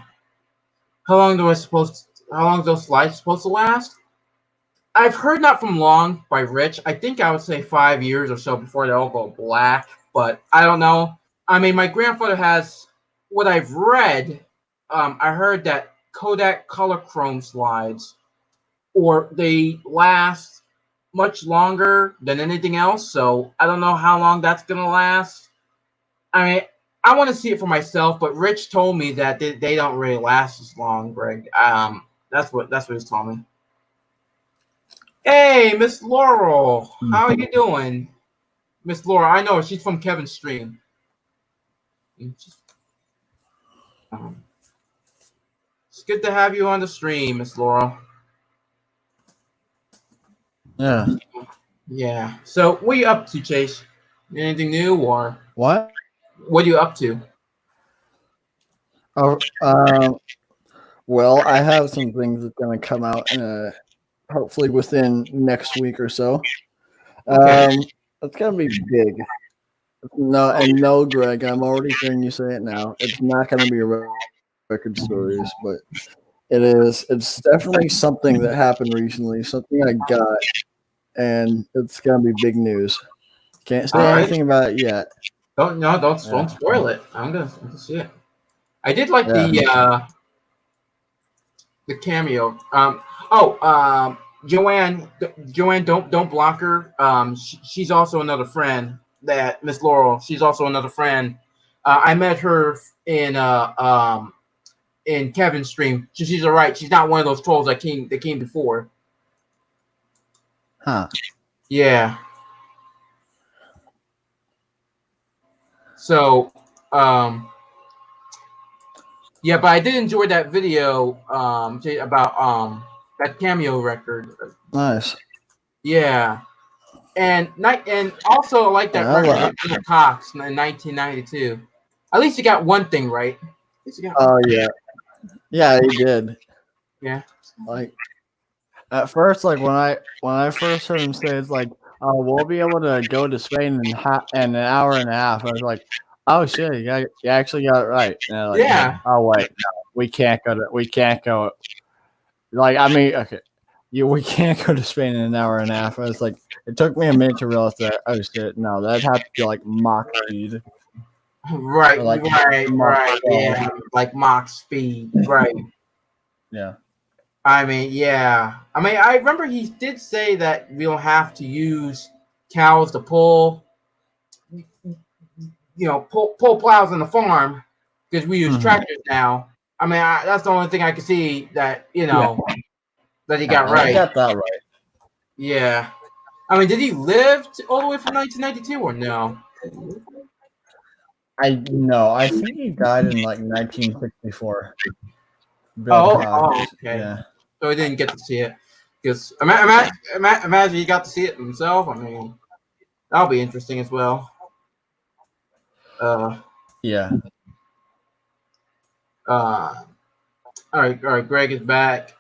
How long do I supposed? How long are those slides supposed to last? I've heard not from long by Rich. I think I would say 5 years or so before they all go black, but I don't know. I mean, my grandfather has what I've read. I heard that Kodak color chrome slides, or they last much longer than anything else. So I don't know how long that's gonna last. I mean, I want to see it for myself, but Rich told me that they don't really last as long, Greg. That's what he's told me. Hey, Miss Laurel, how are you doing, Miss Laurel? I know her. She's from Kevin's stream. Um, It's good to have you on the stream, Miss Laurel. Yeah. Yeah. So, what are you up to, Chase? Anything new, or What? what are you up to? Oh, well, I have some things that's gonna come out hopefully within next week or so. Okay. It's gonna be big. No, and no, Greg, I'm already hearing you say it now. It's not gonna be a record stories, but it is. It's definitely something that happened recently. Something I got, and it's gonna be big news. Can't All say right. anything about it yet. Don't Yeah, spoil it. I'm gonna see it. I did like yeah. the cameo. Joanne, don't block her. She's also another friend that Miss Laurel. She's also another friend. I met her in Kevin's stream. She's all right. She's not one of those trolls that came before. Huh. Yeah. So, um, yeah, but I did enjoy that video about that cameo record. Nice. Yeah. And also I like that Yeah. record with Bill Cox in 1992. At least you got one thing right. At least you got one. Oh yeah. Yeah, he did. Yeah. Like at first, like when I first heard him say it's like, "Oh, we'll be able to go to Spain in an hour and a half," I was like, "Oh shit, you actually got it right." And I'm like, Yeah. "Oh wait, no, we can't go." Like I mean, okay, we can't go to Spain in an hour and a half. I was like, it took me a minute to realize that. Oh shit, no, that had to be like Mach speed Right, or like Mach right. 12. Yeah. Like Mach speed. Right. Yeah. I mean, yeah. I mean, I remember he did say that we don't have to use cows to pull plows in the farm because we use Mhm. tractors now. I mean, that's the only thing I can see that Yeah, that he yeah, got and I right. got that right. Yeah. I mean, did he live all the way from 1992 or no? I no, I think he died in like 1964. Bill Oh, Cox. okay. Yeah. So he didn't get to see it because imagine he got to see it himself. I mean, that'll be interesting as well. Uh, Yeah. uh, all right. Greg is back.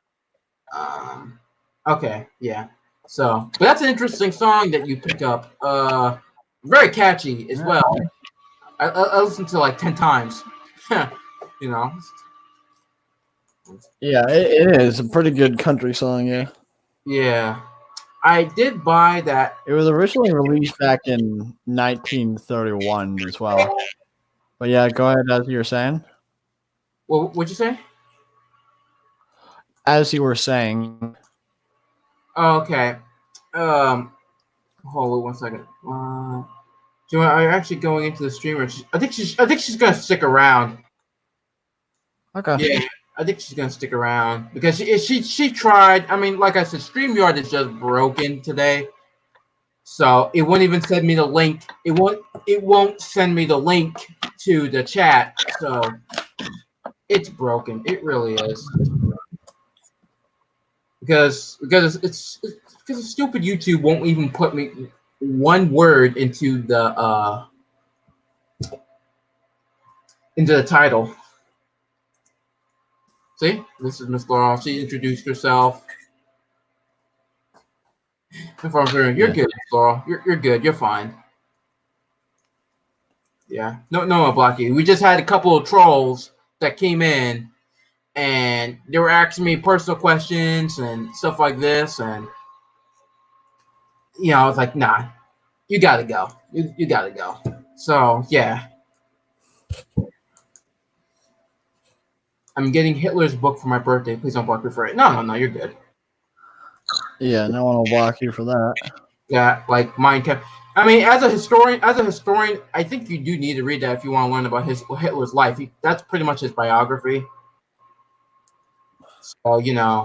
Um, okay, yeah. So, but that's an interesting song that you pick up. Very catchy as Yeah. well. I listened to it like 10 times. you know. Yeah, it is a pretty good country song. Yeah. Yeah, I did buy that. It was originally released back in 1931 as well. But yeah, go ahead as you were saying. What'd you say? As you were saying. Oh, okay. Um, hold on one second. Joanne, are you actually going into the streamer? I think she's gonna stick around. Okay. Yeah, I think she's gonna stick around because she tried. I mean, like I said, StreamYard is just broken today, so it won't even send me the link. It won't send me the link to the chat. So it's broken. It really is because because stupid YouTube won't even put me one word into the title. See, this is Miss Laurel. She introduced herself. You're Yeah. good, Miss Laurel. You're good. You're fine. Yeah. No one block you. We just had a couple of trolls that came in and they were asking me personal questions and stuff like this, and I was like, nah, you gotta go. You gotta go. So yeah. I'm getting Hitler's book for my birthday. Please don't block me for it. No, you're good. Yeah, no one will block you for that. Yeah, like Minecraft. I mean, as a historian, I think you do need to read that if you want to learn about Hitler's life. That's pretty much his biography. So Are you yeah.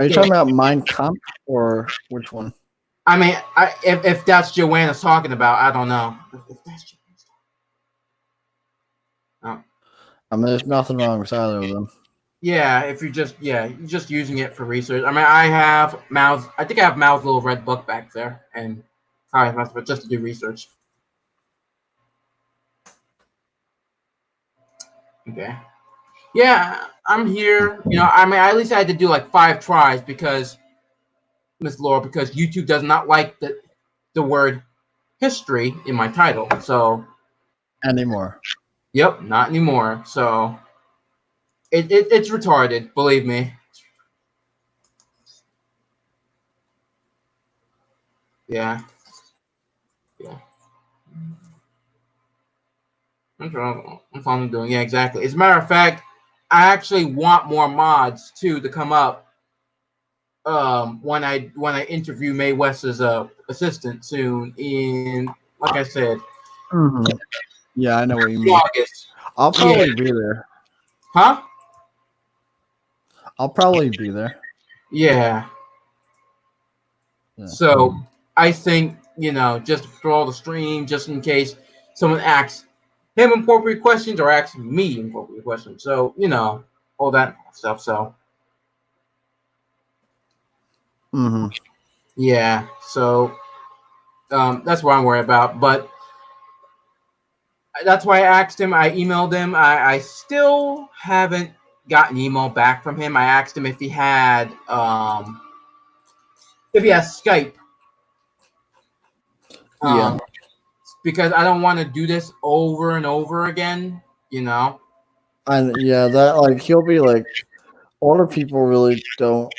talking about Mein Kampf or which one? I mean, if that's Joanna's talking about, I don't know. If that's Joanna's talking, I mean, there's nothing wrong with either of them. yeah, if you're just using it for research. I mean, I have Mao's. I think I have Mao's little red book back there, and but just to do research. Okay. Yeah, I'm here. I mean, I at least I had to do like 5 tries because Miss Laura, because YouTube does not like the word history in my title. So, Anymore. yep, not anymore. So it's retarded, believe me. Yeah, yeah. I'm finally doing. Yeah, exactly. As a matter of fact, I actually want more mods too to come up. When I interview Mae West's assistant soon in, like I said, Mm-hmm. Yeah, I know what you mean. August. I'll Yeah. probably be there. Huh? I'll probably be there. Yeah. Yeah. So I think, just for all the stream, just in case someone asks him appropriate questions or asks me appropriate questions. So, all that stuff. So Mm-hmm. yeah. So that's what I'm worried about. But that's why I asked him. I emailed him. I still haven't gotten email back from him. I asked him if he has Skype. Yeah. Um, because I don't want to do this over and over again. And yeah, that like he'll be like older people really don't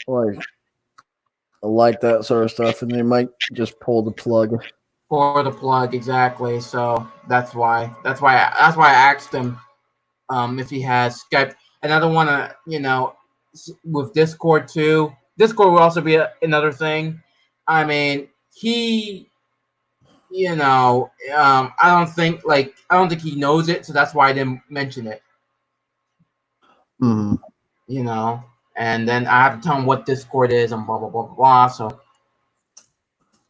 like that sort of stuff, and they might just pull the plug. For the plug, exactly. So that's why I asked him if he has Skype, and I don't want to, with Discord too. Discord will also be another thing. I mean, I don't think he knows it, so that's why I didn't mention it. Mm-hmm. You know, and then I have to tell him what Discord is and blah blah blah blah blah. So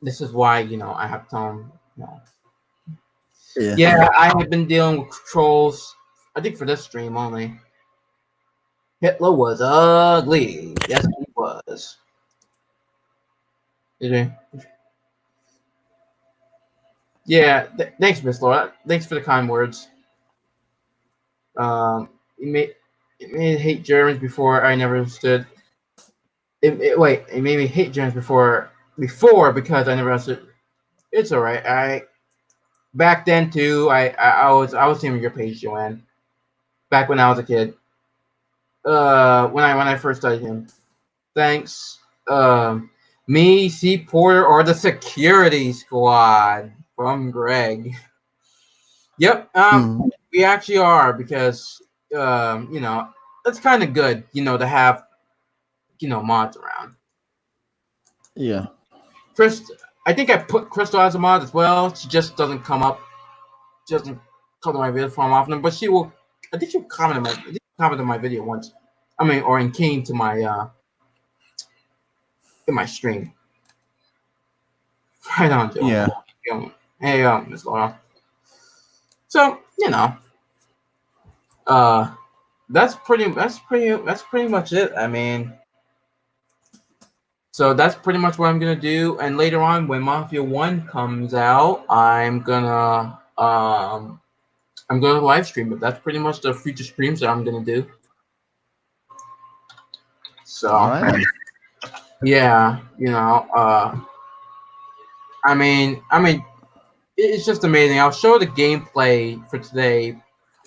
this is why I have to tell him. Yeah. Yeah, I have been dealing with trolls. I think for this stream only. Hitler was ugly. Yes, he was. Did he? Yeah. Thanks, Miss Laura. Thanks for the kind words. It made me hate Germans before I never understood. It made me hate Germans before because I never understood. It's all right. I back then too. I was seeing your page, Joanne. Back when I was a kid. When I first studied him. Thanks. Me, C Porter, or the security squad from Greg. Yep. Mm-hmm. We actually are because it's kind of good, to have mods around. Yeah. Chris, I think I put Crystal as a mod as well. She just doesn't come up, she doesn't come to my video form often, but she will. I think she'll comment on my. commented on my video once. I mean, or in came to my in my stream. Right on, Joe. Yeah. Hey, Miss Laura. So that's pretty much it. I mean, so that's pretty much what I'm gonna do. And later on, when Mafia 1 comes out, I'm gonna live stream it. That's pretty much the future streams that I'm gonna do. So All right. yeah, I mean, it's just amazing. I'll show the gameplay for today.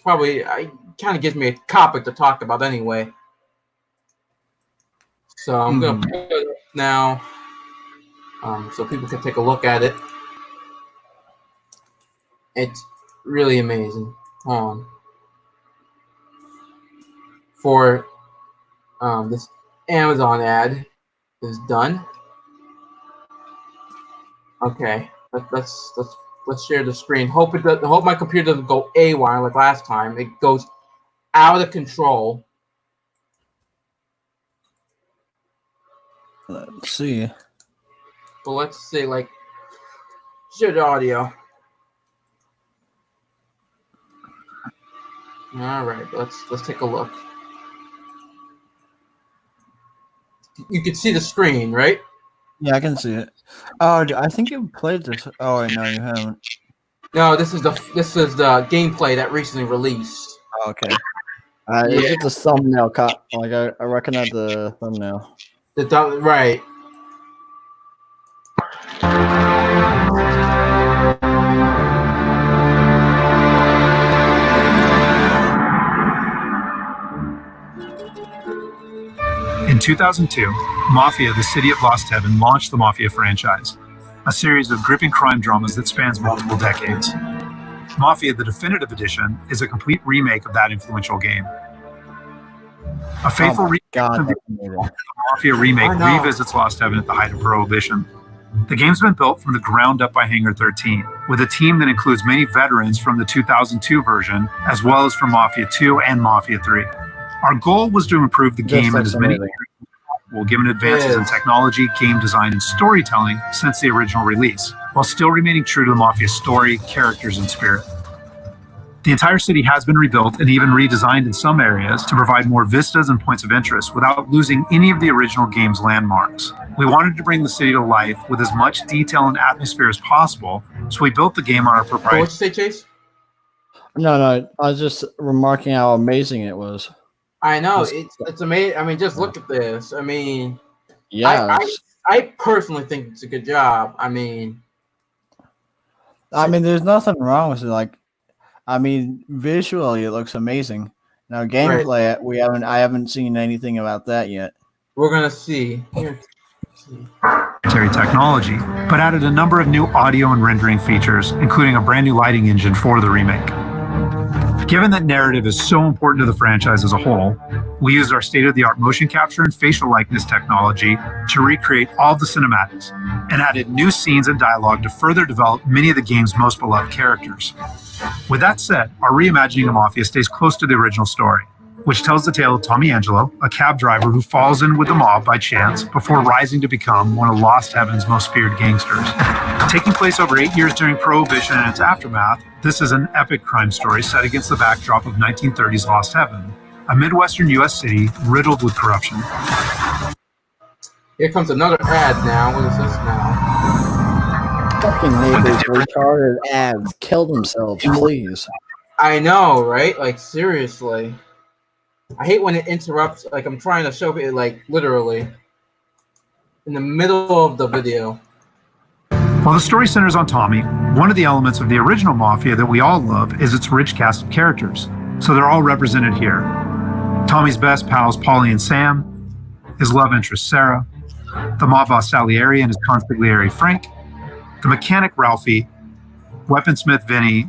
Probably, it kind of gives me a topic to talk about anyway. So I'm gonna put it up now, so people can take a look at it. It's really amazing. For this Amazon ad is done. Okay, let's share the screen. Hope my computer doesn't go AWOL like last time. It goes out of control. Let's see. But let's see, like, share the audio. All right, let's take a look. You can see the screen, right? Yeah, I can see it. Oh, I think you played this. Oh, no, you haven't. No, this is the gameplay that recently released. Oh, okay. It's just a thumbnail cut. Like I recognize the thumbnail. Right. In 2002, Mafia: The City of Lost Heaven launched the Mafia franchise, a series of gripping crime dramas that spans multiple decades. Mafia: The Definitive Edition is a complete remake of that influential game. A faithful the Mafia remake revisits Lost Heaven at the height of Prohibition. The game's been built from the ground up by Hangar 13, with a team that includes many veterans from the 2002 version, as well as from Mafia 2 and Mafia 3. Our goal was to improve the game in as many ways as possible, given advances in technology, game design, and storytelling since the original release, while still remaining true to the Mafia story, characters, and spirit. The entire city has been rebuilt and even redesigned in some areas to provide more vistas and points of interest without losing any of the original game's landmarks. We wanted to bring the city to life with as much detail and atmosphere as possible, so we built the game on our proprietary... What'd you say, Chase? No, I was just remarking how amazing it was. I know, it's amazing. I mean, just look at this. I mean, yeah, I personally think it's a good job. I mean, there's nothing wrong with it. Like, I mean, visually it looks amazing. Now, gameplay, right. I haven't seen anything about that yet. We're gonna see. Technology, but added a number of new audio and rendering features, including a brand new lighting engine for the remake. Given that narrative is so important to the franchise as a whole, we used our state-of-the-art motion capture and facial likeness technology to recreate all the cinematics and added new scenes and dialogue to further develop many of the game's most beloved characters. With that said, our reimagining of Mafia stays close to the original story, which tells the tale of Tommy Angelo, a cab driver who falls in with the mob by chance before rising to become one of Lost Heaven's most feared gangsters. Taking place over 8 years during Prohibition and its aftermath, this is an epic crime story set against the backdrop of 1930s Lost Heaven, a Midwestern U.S. city riddled with corruption. Here comes another ad now. What is this now? Fucking neighbors, retarded ads. Kill themselves, please. I know, right? Like, seriously. I hate when it interrupts. Like, I'm trying to show it, like, literally in the middle of the video. While the story centers on Tommy, one of the elements of the original Mafia that we all love is its rich cast of characters, so they're all represented here. Tommy's best pals, Paulie and Sam, his love interest, Sarah, the mob boss, Salieri, and his consigliere, Frank, the mechanic, Ralphie, weaponsmith, Vinny,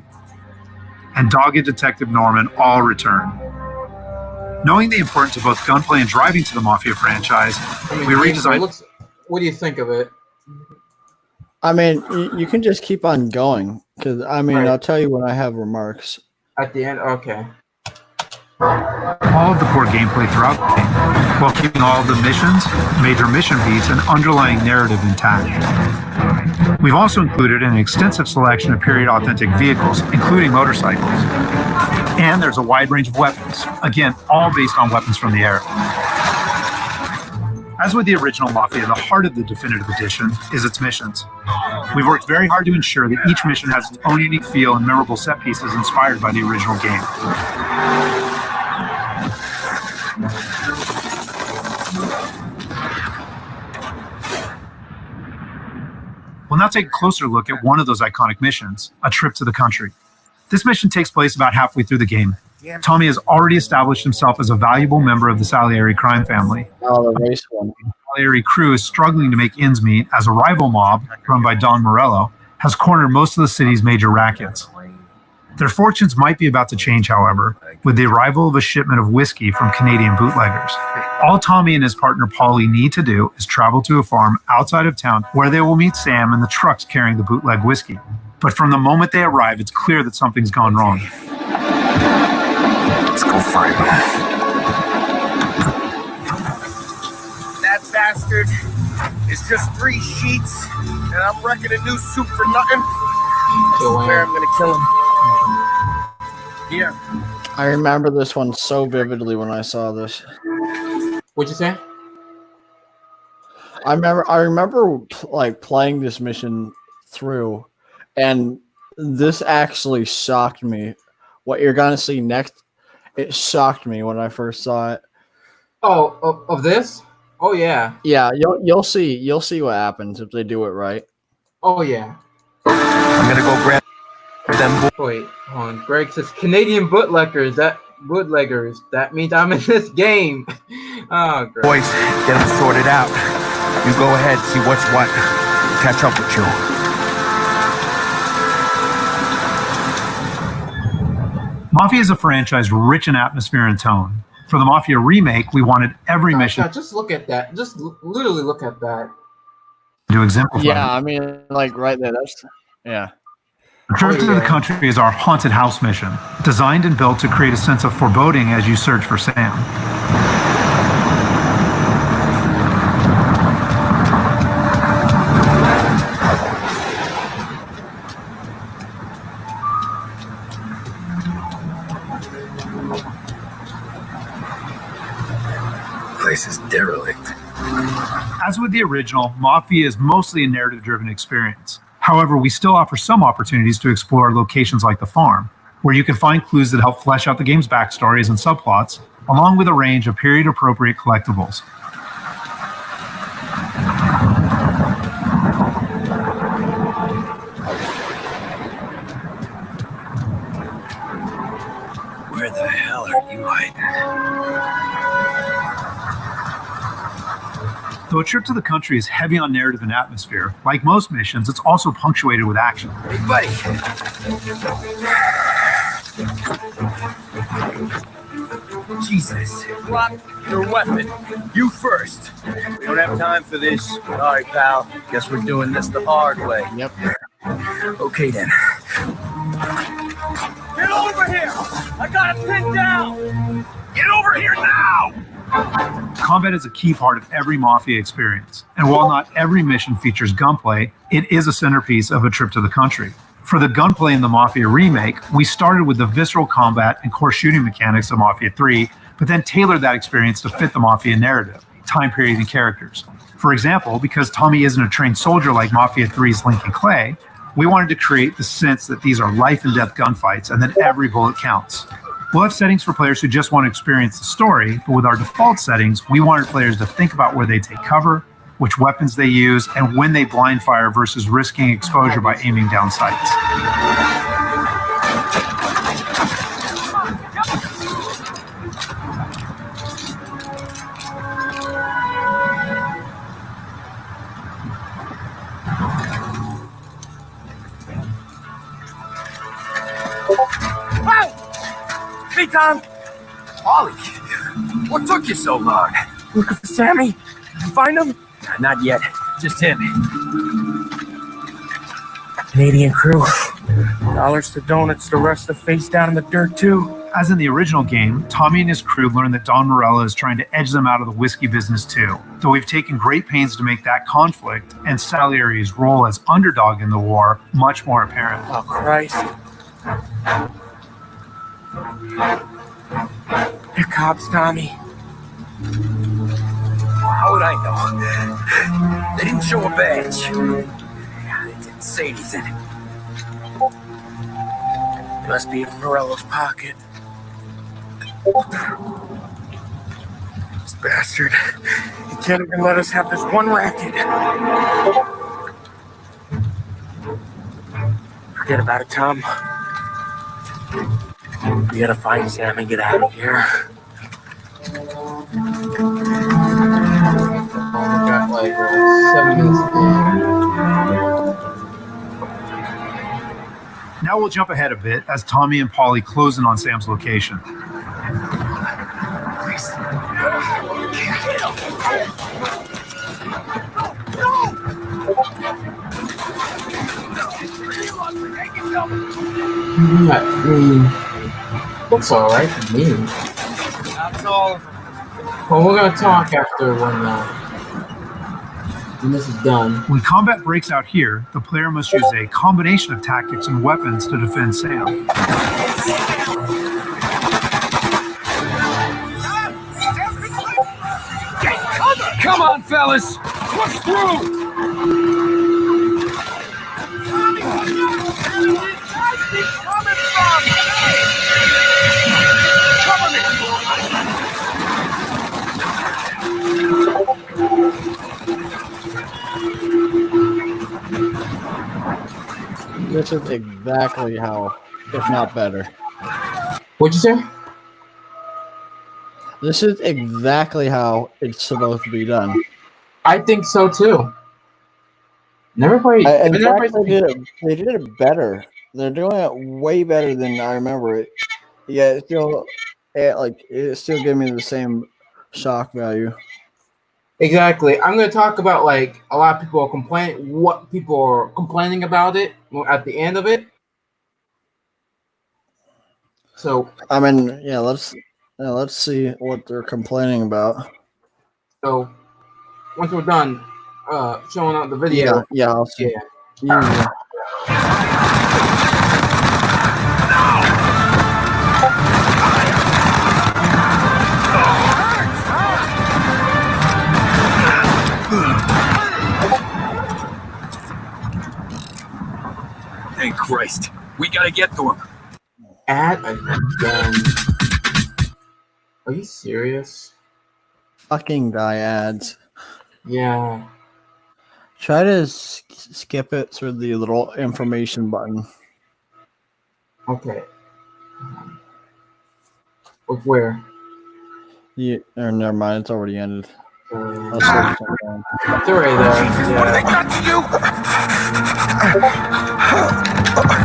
and dogged detective, Norman, all return. Knowing the importance of both gunplay and driving to the Mafia franchise, we redesigned... What do you think of it? I mean, you can just keep on going, because, I mean, right. I'll tell you when I have remarks. At the end? Okay. all of the core gameplay throughout the game, while keeping all of the missions, major mission beats, and underlying narrative intact. We've also included an extensive selection of period-authentic vehicles, including motorcycles. And there's a wide range of weapons, again, all based on weapons from the era. As with the original Mafia, the heart of the Definitive Edition is its missions. We've worked very hard to ensure that each mission has its own unique feel and memorable set pieces inspired by the original game. We'll now take a closer look at one of those iconic missions, A Trip to the Country. This mission takes place about halfway through the game. Tommy has already established himself as a valuable member of the Salieri crime family. Oh, the race one. The Salieri crew is struggling to make ends meet as a rival mob, run by Don Morello, has cornered most of the city's major rackets. Their fortunes might be about to change, however, with the arrival of a shipment of whiskey from Canadian bootleggers. All Tommy and his partner Paulie need to do is travel to a farm outside of town where they will meet Sam and the trucks carrying the bootleg whiskey. But from the moment they arrive, it's clear that something's gone wrong. Let's go find him. That bastard is just 3 sheets, and I'm wrecking a new suit for nothing. I swear I'm gonna kill him. Here. I remember this one so vividly when I saw this. What'd you say? I remember like playing this mission through, and this actually shocked me. What you're gonna see next, it shocked me when I first saw it. Oh, of this? Oh yeah. Yeah, you'll see what happens if they do it right. Oh yeah. I'm gonna go grab them. Wait, hold on. Greg says Canadian bootleggers. That means I'm in this game. Oh, Greg. Boys, get them sorted out. You go ahead, see what's what. Catch up with you. Mafia is a franchise rich in atmosphere and tone. For the Mafia remake, we wanted every mission Just look at that. Just literally look at that. to exemplify. Yeah, I mean, like right there. That's yeah. A Trip to the Country is our haunted house mission, designed and built to create a sense of foreboding as you search for Sam. Place is derelict. As with the original, Mafia is mostly a narrative-driven experience. However, we still offer some opportunities to explore locations like the farm, where you can find clues that help flesh out the game's backstories and subplots, along with a range of period-appropriate collectibles. Where the hell are you hiding? Though A Trip to the Country is heavy on narrative and atmosphere, like most missions, it's also punctuated with action. Hey, buddy. Jesus. Drop your weapon. You first. We don't have time for this. Sorry, pal. Guess we're doing this the hard way. Yep. Okay, then. Get over here! I got it pinned down! Get over here now! Combat is a key part of every Mafia experience, and while not every mission features gunplay, it is a centerpiece of A Trip to the Country. For the gunplay in the Mafia remake, we started with the visceral combat and core shooting mechanics of Mafia 3, but then tailored that experience to fit the Mafia narrative, time period, and characters. For example, because Tommy isn't a trained soldier like Mafia 3's Lincoln Clay, we wanted to create the sense that these are life and death gunfights and that every bullet counts. We'll have settings for players who just want to experience the story, but with our default settings, we wanted players to think about where they take cover, which weapons they use, and when they blind fire versus risking exposure by aiming down sights. Hey, Tom. Ollie, what took you so long? Looking for Sammy? You find him? Not yet. Just him. Canadian crew. Dollars to donuts, the rest of the face down in the dirt, too. As in the original game, Tommy and his crew learn that Don Morello is trying to edge them out of the whiskey business too, though we've taken great pains to make that conflict and Salieri's role as underdog in the war much more apparent. Oh, Christ. They're cops, Tommy. How would I know? They didn't show a badge. They didn't say anything. It must be in Morello's pocket. This bastard. He can't even let us have this one racket. Forget about it, Tom. We gotta find Sam and get out of here. Got like 7 minutes. Now we'll jump ahead a bit as Tommy and Polly close in on Sam's location. Looks alright to me. That's all of them. Well, we're gonna talk after when this is done. When combat breaks out here, the player must use a combination of tactics and weapons to defend Sam. Come on, fellas! Push through! This is exactly how, if not better. What'd you say? This is exactly how it's supposed to be done. I think so too. Never played. In never fact, they did it better. They're doing it way better than I remember it. Yeah, it still gave me the same shock value. Exactly. I'm going to talk about like a lot of people are what people are complaining about it at the end of it. So I mean, yeah, let's see what they're complaining about. So once we're done showing out the video, Yeah, I'll see. Yeah. Thank Christ. We gotta get to him. Ad again. Are you serious? Fucking guy ads. Yeah. Try to skip it through the little information button. Okay. Where? Never mind. It's already ended. It's already there. What do they got to do?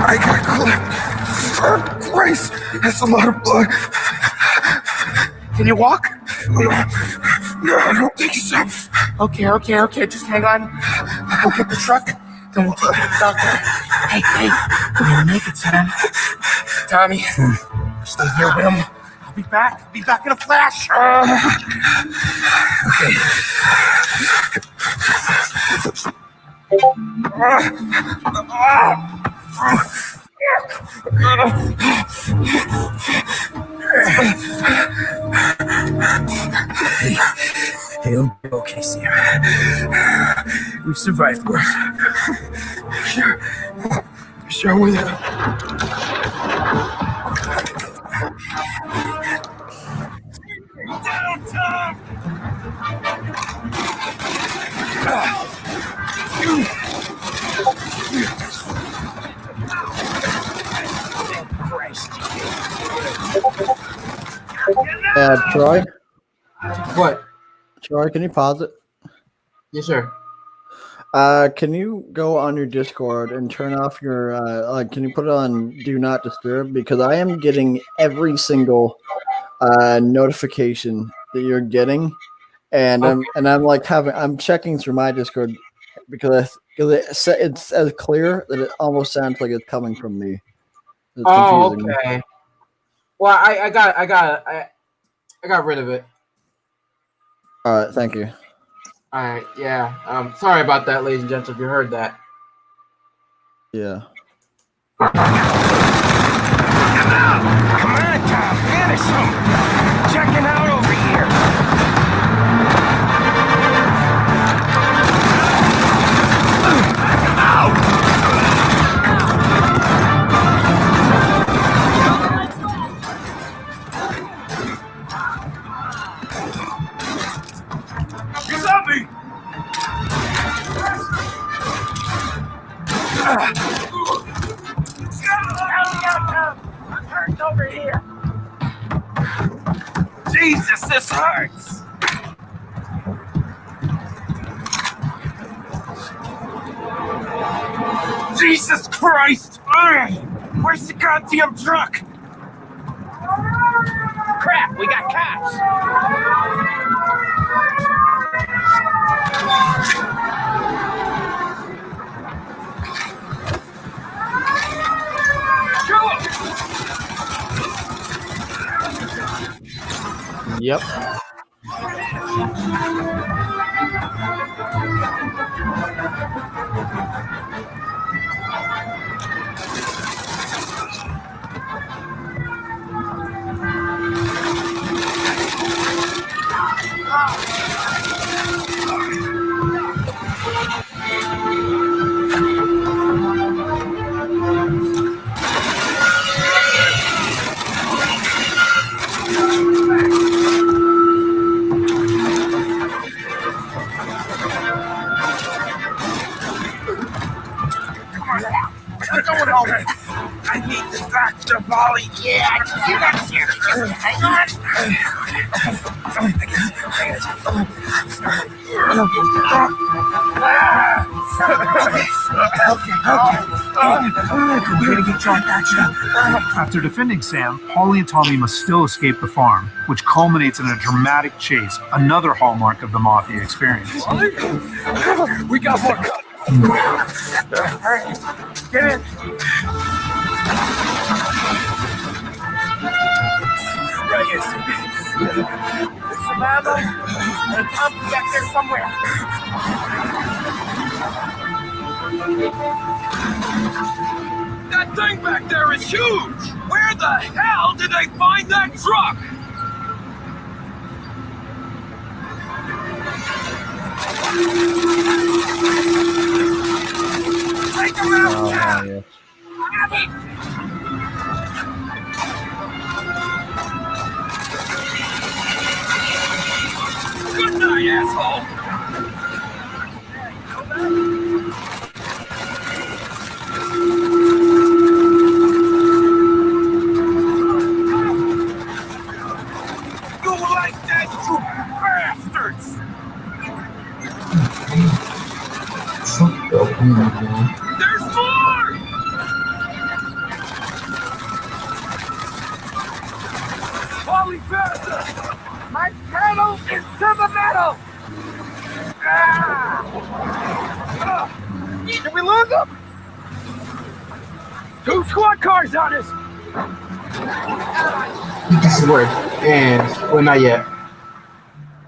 I got clipped. Christ, that's a lot of blood. Can you walk? No, I don't think so. Okay. Just hang on. Go get the truck. Then we'll take it to the doctor. Hey, we're gonna make it, Sam. Tommy, stay here with him. I'll be back. I'll be back in a flash. Okay. Hey, it'll be okay, Sam. We've survived worse. Sure we have. Down, Tom! Troy? What? Troy, can you pause it? Yes, sir. Can you go on your Discord and turn off your can you put it on Do Not Disturb? Because I am getting every single notification that you're getting, and I'm checking through my Discord because it's as clear that it almost sounds like it's coming from me. It's confusing. Okay. Well, I got rid of it. All right, thank you. All right, yeah. Sorry about that, ladies and gentlemen. If you heard that. Yeah. Come on, Tom, finish him. Checking out over here. He's on me. I'm hurt over here. Jesus, this hurts. Jesus Christ! Where's the goddamn truck? Crap, we got cops. Yep. I need the Dr. Bolly. Yeah, you got here. Hang on. We're gonna get John back. After defending Sam, Holly and Tommy must still escape the farm, which culminates in a dramatic chase, another hallmark of the Mafia experience. We got more. Hurry, get in. Right here. Some ammo and a pump back there somewhere. That thing back there is huge! Where the hell did they find that truck? Take him out now! Yeah. Grab it! Good night, asshole! You like that, you bastards! There's more! Holy bastard! My pedal is to the metal! Did we lose them? 2 squad cars on us! This is word. And well, not yet.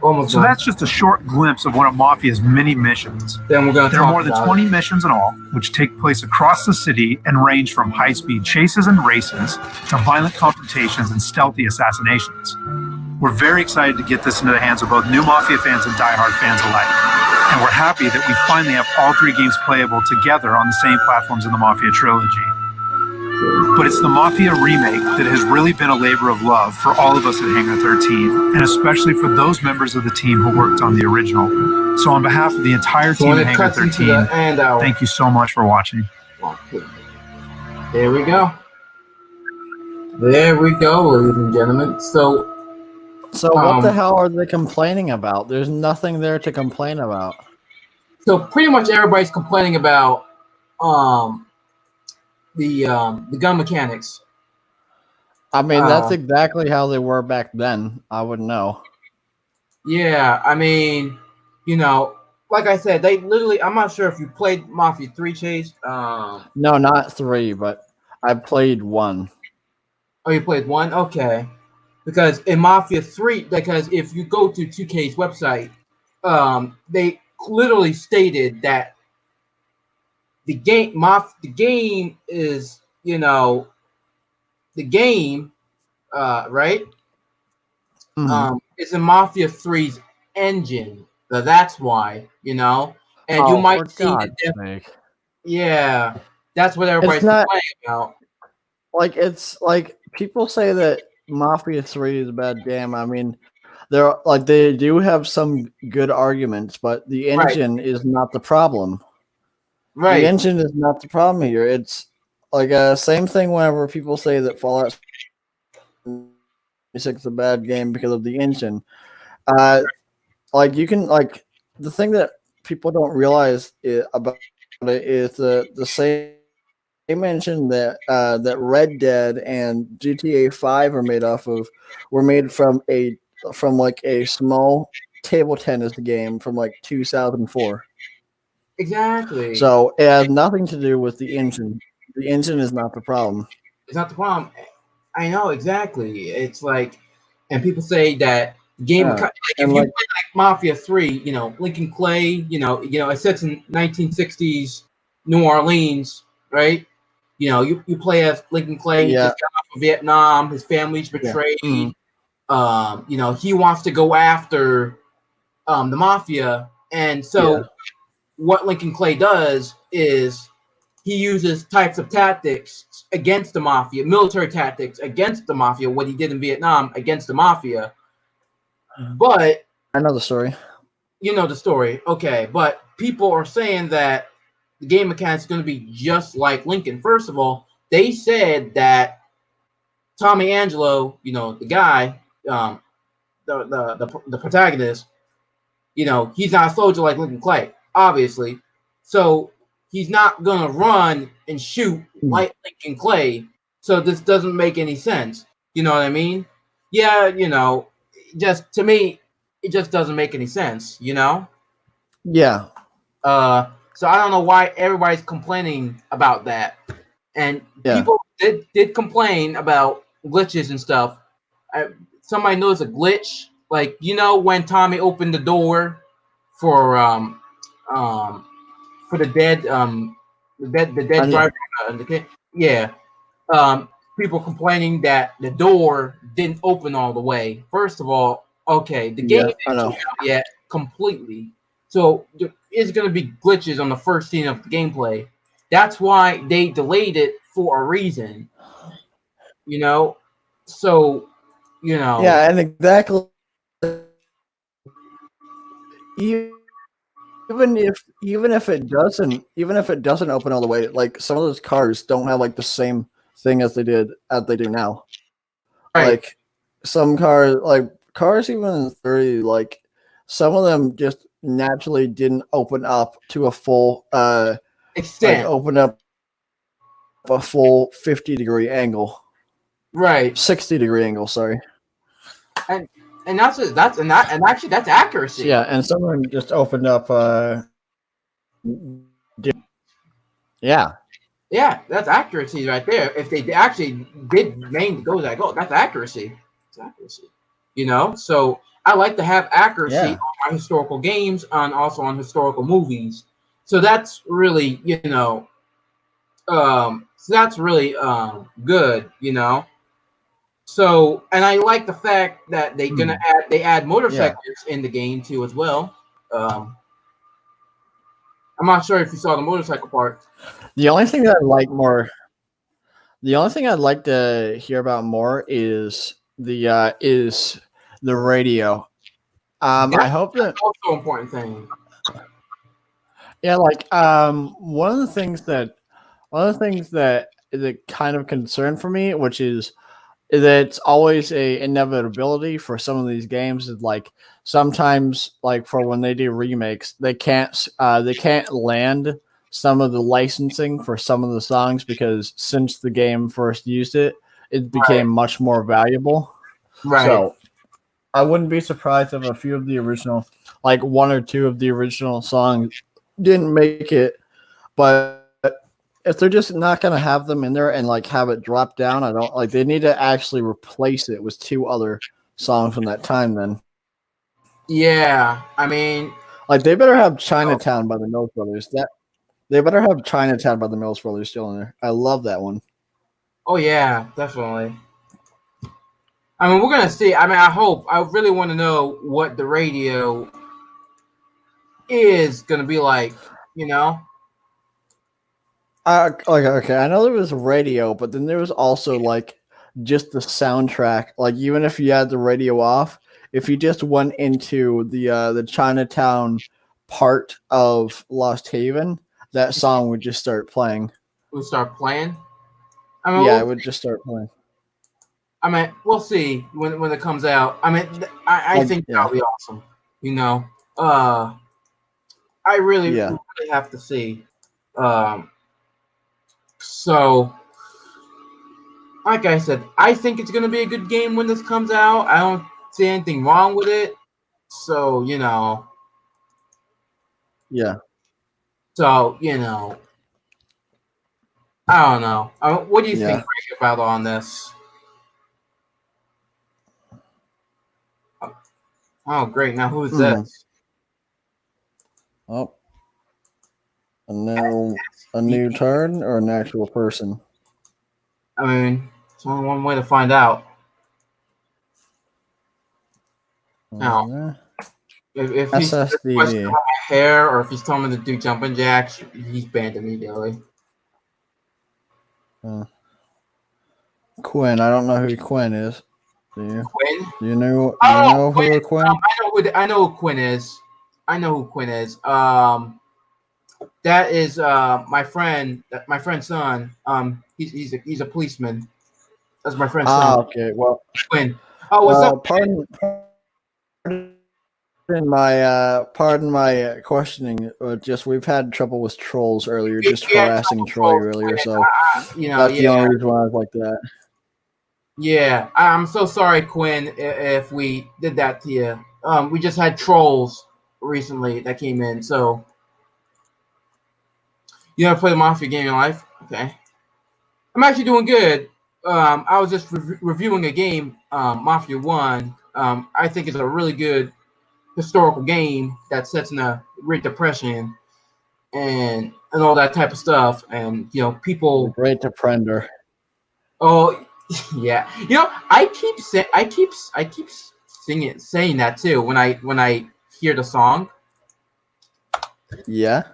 Almost So done. that's just a short glimpse of one of Mafia's many missions. Then we're gonna There are talk more than about 20 it. missions in all, which take place across the city and range from high-speed chases and races to violent confrontations and stealthy assassinations. We're very excited to get this into the hands of both new Mafia fans and die-hard fans alike. And we're happy that we finally have all 3 games playable together on the same platforms in the Mafia trilogy. But it's the Mafia remake that has really been a labor of love for all of us at Hangar 13, and especially for those members of the team who worked on the original. So on behalf of the entire So team when at it Hangar cuts into 13, the end hour. thank you so much for watching. There we go. There we go, ladies and gentlemen. So So what the hell are they complaining about? There's nothing there to complain about. So pretty much everybody's complaining about the gun mechanics. I mean, that's exactly how they were back then. I would know. Yeah, I mean, you know, like I said, they literally. I'm not sure if you played Mafia 3, Chase. No, not 3, but I played 1. Oh, you played one? Okay. Because in Mafia 3, because if you go to 2K's website, they literally stated that the game is, the game, right? Mhm. Is in Mafia 3's engine. So that's why, and you Oh, might for see God's sake! yeah, that's what It's everybody's not complaining about. like it's like people say that Mafia 3 is a bad game. I mean, they do have some good arguments, but the Right, engine is not the problem. The right, engine is not the problem here. It's like same thing whenever people say that Fallout 6 is a bad game because of the engine. Uh, like you can like the thing that people don't realize about it is the same engine that Red Dead and GTA 5 are made off of were made from like a small table tennis game from like 2004. exactly. So it has nothing to do with the engine. The engine is not the problem. It's not the problem. I know exactly. It's like, and people say that like if And you like play like Mafia 3, Lincoln Clay, it sets in 1960s New Orleans, right? You play as Lincoln Clay. He yeah, just got off of Vietnam. His family's yeah. Mhm. betrayed. He wants to go after the mafia, and Yeah. so what Lincoln Clay does is he uses types of tactics against the mafia, military tactics against the mafia, what he did in Vietnam against the mafia. But I know the story. you know the story, okay? But people are saying that the game mechanics is going to be just like Lincoln. First of all, they said that Tommy Angelo, the guy, the protagonist, he's not a soldier like Lincoln Clay, obviously. So he's not gonna run and shoot Mm. like Lincoln Clay. So this doesn't make any sense. You know what I mean? Yeah, just to me, it just doesn't make any sense. Yeah. So I don't know why everybody's complaining about that. And Yeah. people did complain about glitches and stuff. I, Somebody knows a glitch, like when Tommy opened the door for um for the dead I know. driver, the kid. Yeah. Um, People complaining that the door didn't open all the way. First of all, okay, the game Yeah, I isn't know. out yet completely, so there is going to be glitches on the first scene of the gameplay. That's why they delayed it for a reason. You know, so you know, Yeah, and exactly. E- even if it doesn't open all the way, like some of those cars don't have like the same thing as they do now. right? Like some cars, like cars even in 30, like some of them just naturally didn't open up to a full Extent, open up a full 50-degree angle. right? 60-degree angle, sorry. And and actually that's So accuracy. yeah, and some of them just opened up yeah. Yeah, that's accuracy right there. If they actually did main goes that goal, that's accuracy. It's accuracy. So I like to have accuracy Yeah. on my historical games and also on historical movies. So that's really, so that's really good. So, and I like the fact that they add Yeah. motorcycles in the game too as well. Um, I'm not sure if you saw the motorcycle part. The only thing that I like more The only thing I'd like to hear about more is the radio. I That's hope that also an important thing. yeah, like one of the things that is a kind of concern for me, which is that it's always a inevitability for some of these games is like sometimes like for when they do remakes they can't land some of the licensing for some of the songs because since the game first used it became much more valuable. Right. So I wouldn't be surprised if a few of the original like one or two of the original songs didn't make it, but if they're just not gonna have them in there and like have it drop down, I don't like. They need to actually replace it with 2 other songs from that time. Then, Yeah, I mean, like, they better have Chinatown by the Mills Brothers. That they better have Chinatown by the Mills Brothers still in there. I love that one. oh yeah, definitely. I mean, we're gonna see. I mean, I really want to know what the radio is gonna be like. You know? Okay, I know there was radio, but then there was also like just the soundtrack. Like, even if you had the radio off, if you just went into the Chinatown part of Lost Haven, that song would just start playing. We'll start playing. I mean, Yeah, it would just start playing. I mean, we'll see when it comes out. I mean, I think yeah. that'll be awesome. You know, I really, Yeah. really have to see. So, like I said, I think it's gonna be a good game when this comes out. I don't see anything wrong with it. So, you know. Yeah. So, you know. I don't know. What do you think, Yeah. Greg, about on this? Oh, great. Now who's this? Oh. A new turn or an actual person? I mean, it's only one way to find out. Now, if he's requesting my hair or if he's telling me to do jumping jacks, he's banned immediately. Quinn. I don't know who Quinn is. Do you? Quinn? Do you know? Quinn. Who Quinn? I know who Quinn is. That is my friend's son. He's a policeman. That's my friend's son. Okay. Well, Quinn. Oh, what's up? Pardon my questioning. Just we've had trouble with trolls earlier, just harassing Troy earlier. So that's the only reason why I was like that. Yeah, I'm so sorry, Quinn, if we did that to you. We just had trolls recently that came in, so. You ever play the Mafia game in your life? Okay. I'm actually doing good. I was just reviewing a game, Mafia 1. I think it's a really good historical game that sets in the Great Depression and all that type of stuff. And, you know, people... Great Deprender. Oh, yeah. You know, I keep saying that too when I hear the song. Yeah.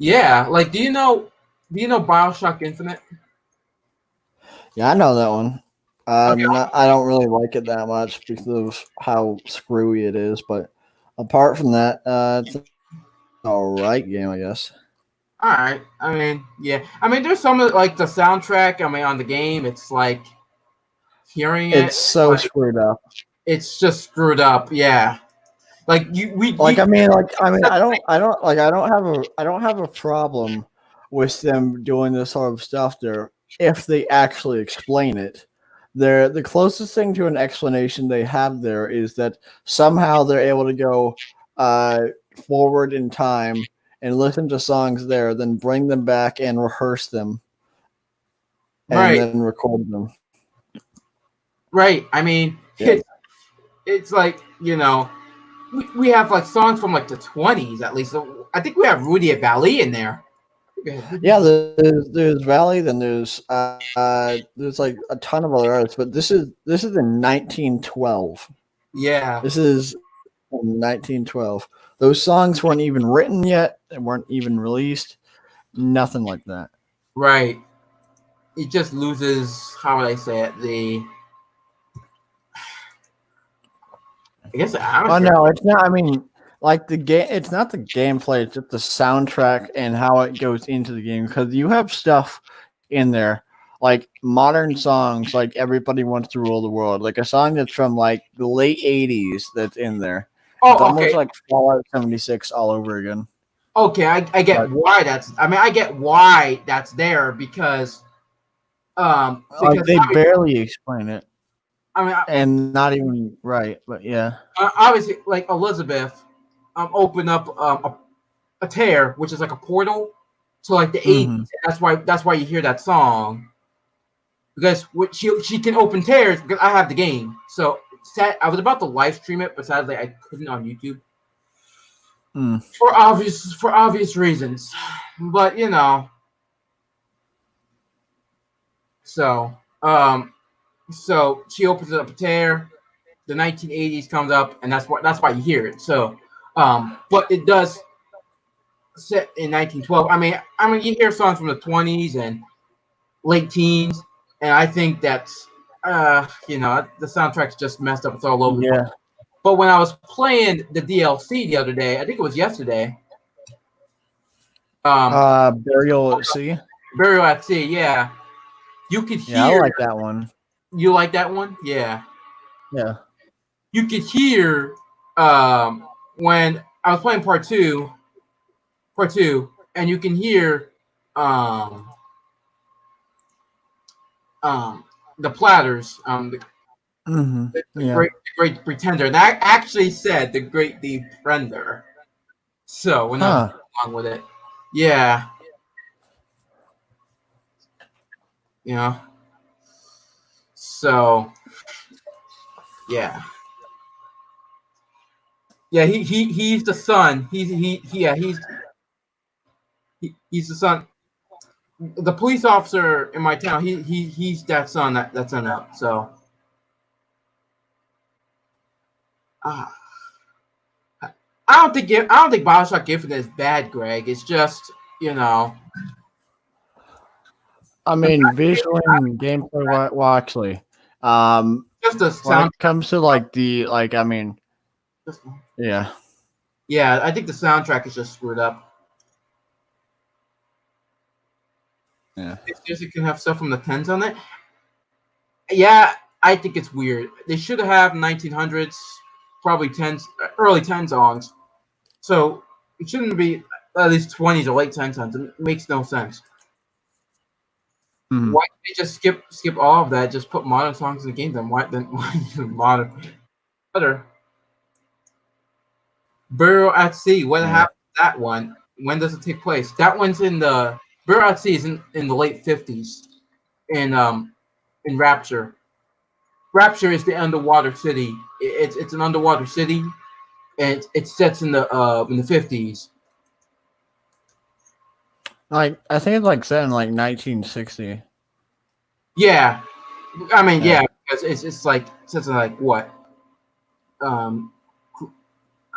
Yeah, like do you know BioShock Infinite? Yeah, I know that one. Okay. I don't really like it that much because of how screwy it is, but apart from that, it's an alright game, I guess. Alright. I mean, yeah. I mean there's some of like the soundtrack, I mean on the game, it's like hearing it. It's so screwed up. It's just screwed up, yeah. Like I don't have a problem with them doing this sort of stuff there if they actually explain it. The closest thing to an explanation they have there is that somehow they're able to go forward in time and listen to songs there, then bring them back and rehearse them, and then record them. Right. I mean, it's like, you know. We have like songs from like the 20s at least. So I think we have Rudy Valley in there. Yeah, there's Valley, then there's like a ton of other artists, but this is in 1912. Yeah. This is in 1912. Those songs weren't even written yet, they weren't even released. Nothing like that. Right. It just loses, how would I say it, I guess no, it's not. I mean, like the game. It's not the gameplay. It's just the soundtrack and how it goes into the game. Because you have stuff in there, like modern songs, like "Everybody Wants to Rule the World," like a song that's from like the late '80s. That's in there. It's almost like Fallout 76 all over again. Okay, I get why that's. I mean, I get why that's there because they barely explain it. I mean, and not even right, but yeah. Obviously, like Elizabeth, opened up a tear, which is like a portal to like the 80s. That's why you hear that song. Because she can open tears because I have the game. So I was about to live stream it, but sadly I couldn't on YouTube. For obvious reasons. But so she opens up a tear. The 1980s comes up, and that's why you hear it. So, but it does set in 1912. I mean, you hear songs from the 20s and late teens, and I think that's the soundtrack's just messed up. It's all over. Yeah. But when I was playing the DLC the other day, I think it was yesterday. Burial at Sea. Burial at Sea, yeah. You could hear. Yeah, I like that one. You like that one? Yeah. Yeah. You could hear when I was playing part two, and you can hear the Platters, the great Pretender. And I actually said the Great Defender. So when I was along with it, yeah. So yeah. Yeah, he's the son. He's the son. The police officer in my town. He's that son that's in up. So I don't think BioShock Infinite is bad, Greg. It's just I mean, visually and gameplay. Well, actually, just the sound. When it comes to yeah. Yeah, I think the soundtrack is just screwed up. Yeah. It can have stuff from the 10s on it. Yeah, I think it's weird. They should have 1900s, probably 10s, early 10 songs. So it shouldn't be at least 20s or late 10 songs. It makes no sense. Why did they just skip all of that? Just put modern songs in the game. Then why modern? Other. Burial at Sea. What happened to that one? When does it take place? That one's in the Burial at Sea is in the late 50s. In Rapture. Rapture is the underwater city. It's an underwater city, and it sets in the 50s. I think it's set in 1960. Yeah, I mean, yeah, because it's since what?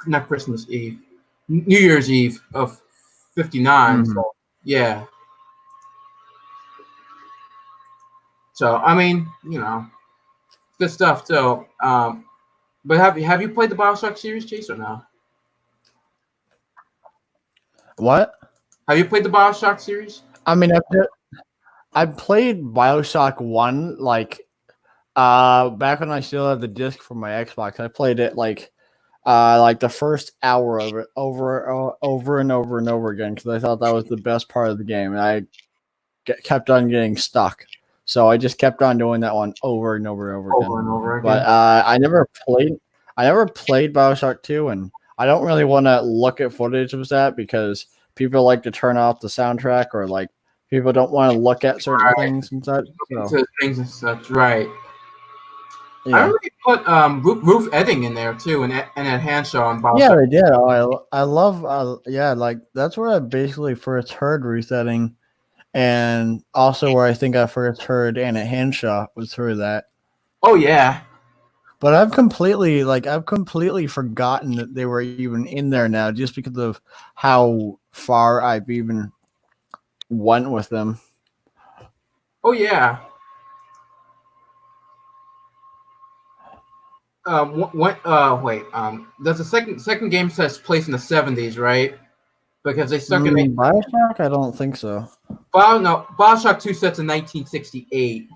Not Christmas Eve, New Year's Eve of 59. So, yeah. So I mean, good stuff. So, but have you played the BioShock series, Chase, or no? What? Have you played the BioShock series? I mean, I played BioShock 1 back when I still had the disc for my Xbox. I played it the first hour of it over and over and over again because I thought that was the best part of the game, and I kept on getting stuck. So I just kept on doing that one over and over and over again. But I never played BioShock 2, and I don't really want to look at footage of that because people like to turn off the soundtrack or people don't want to look at certain things and such. Right. Yeah. I already put Ruth Edding in there too, and Ed Hanshaw on BioShock. Yeah, they did. I love that's where I basically first heard Ruth Edding, and also where I think I first heard Anna Hanshaw was through that. Oh yeah. But I've completely forgotten that they were even in there now, just because of how far I've even went with them. Oh yeah. There's a second game takes place in the 70s, right? Because they stuck in BioShock. I don't think so. BioShock 2 sets in 1968.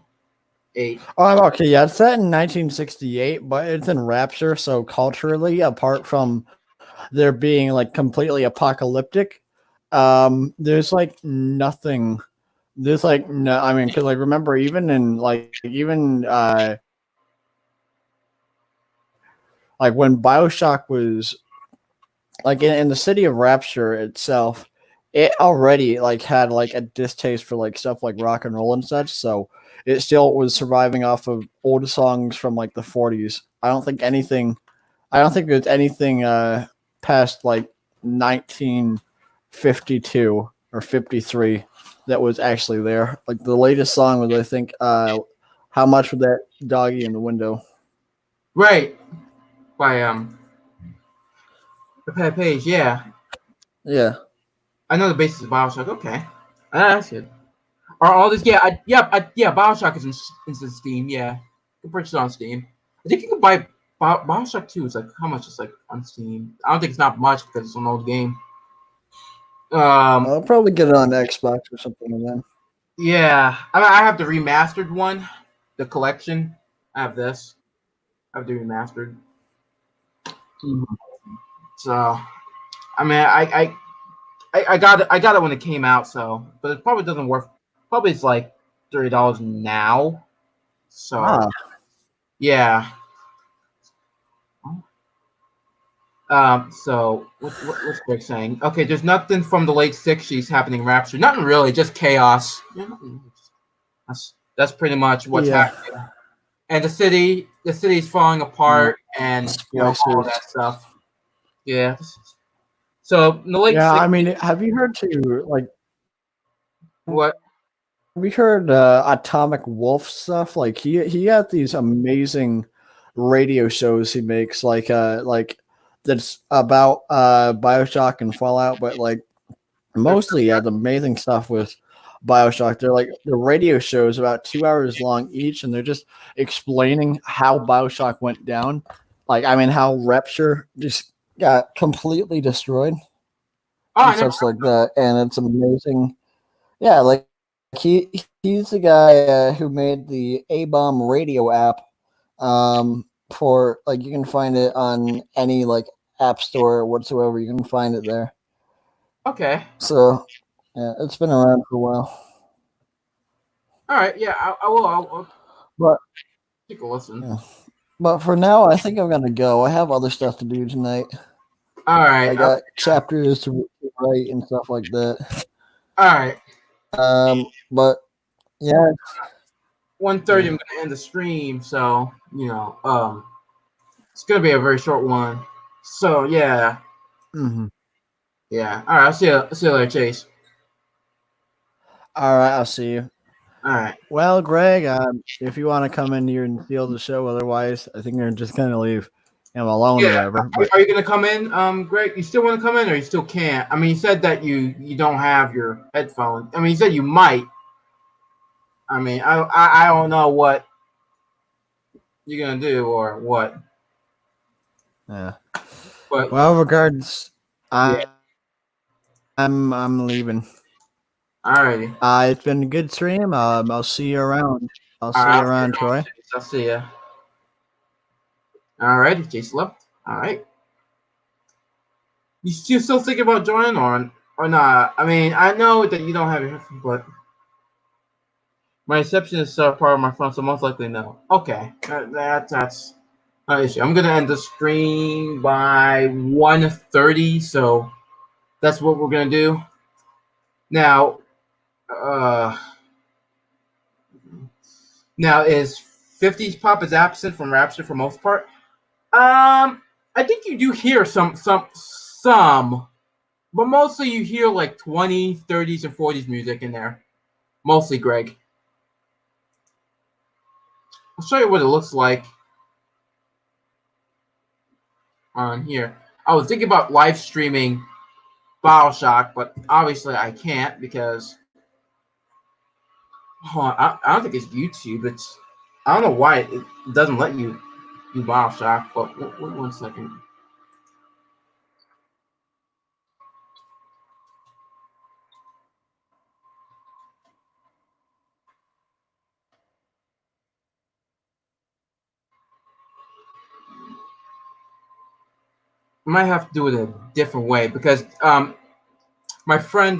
Oh, okay, yeah, it's set in 1968, but it's in Rapture, so culturally, apart from there being completely apocalyptic, there's nothing. There's no. I mean, because remember, even in when BioShock was in the city of Rapture itself, it already like had like a distaste for like stuff like rock and roll and such, so it still was surviving off of old songs from like the 40s. I don't think there's anything past like 1952 or 53 that was actually there. Like the latest song was, I think, "How Much for That Doggy in the Window." Right. By the Pat Page, yeah. Yeah. I know the basis of Bioshock. Okay, that's good. Are all this? Yeah, Bioshock is in Steam. Yeah, you can purchase it on Steam. I think you can buy Bioshock 2. It's like how much? It's like on Steam. I don't think it's not much because it's an old game. I'll probably get it on Xbox or something then. Yeah, I have the remastered one, the collection. I have this. I have the remastered. So, I mean, I got it when it came out. So, but it probably doesn't worth. Probably it's like $30 now. So, yeah. So what's Greg saying? Okay, there's nothing from the late '60s happening in Rapture. Nothing really, just chaos. Yeah, that's pretty much what's happening. And the city's falling apart, and all that stuff. Yeah. So in the late 60s, I mean, have you heard like what? We heard Atomic Wolf stuff. Like he had these amazing radio shows he makes, like that's about BioShock and Fallout, but like mostly he has amazing stuff with BioShock. They're like the radio shows about 2 hours long each, and they're just explaining how BioShock went down. Like I mean, how Rapture just got completely destroyed and such like that, and it's amazing. Yeah, like. He's the guy who made the A-Bomb radio app. For like you can find it on any like app store whatsoever. You can find it there. Okay. So yeah, it's been around for a while. All right. Yeah, I will. I'll take a listen. Yeah. But for now, I think I'm gonna go. I have other stuff to do tonight. All right. I got chapters to write and stuff like that. All right. But yeah, 1:30. I'm gonna end the stream, so it's gonna be a very short one. So yeah, yeah. All right. I'll see you later, Chase. All right, I'll see you. All right. Well, Greg, if you want to come in here and steal the show, otherwise, I think you're just gonna leave him alone or whatever. Are you gonna come in, Greg? You still want to come in, or you still can't? I mean, you said that you don't have your headphones. I mean, you said you might. I mean, I don't know what you're gonna do or what. Yeah. But well, regards, I'm leaving. Alrighty. It's been a good stream. I'll see you around. I'll see you around, Troy. I'll see you. Alrighty, Jason left. All right. You still thinking about joining or not? I mean, I know that you don't have your headphones, but my reception is part of my phone, so most likely no. Okay, that's not an issue. I'm gonna end the stream by 1:30, so that's what we're gonna do. Now, is 50s Pop is absent from Rapture for most part? I think you do hear some, but mostly you hear like 20s, 30s, and 40s music in there. Mostly, Greg. I'll show you what it looks like on here. I was thinking about live streaming BioShock, but obviously I can't because I don't think it's YouTube. I don't know why it doesn't let you do BioShock. But wait 1 second. I might have to do it a different way because my friend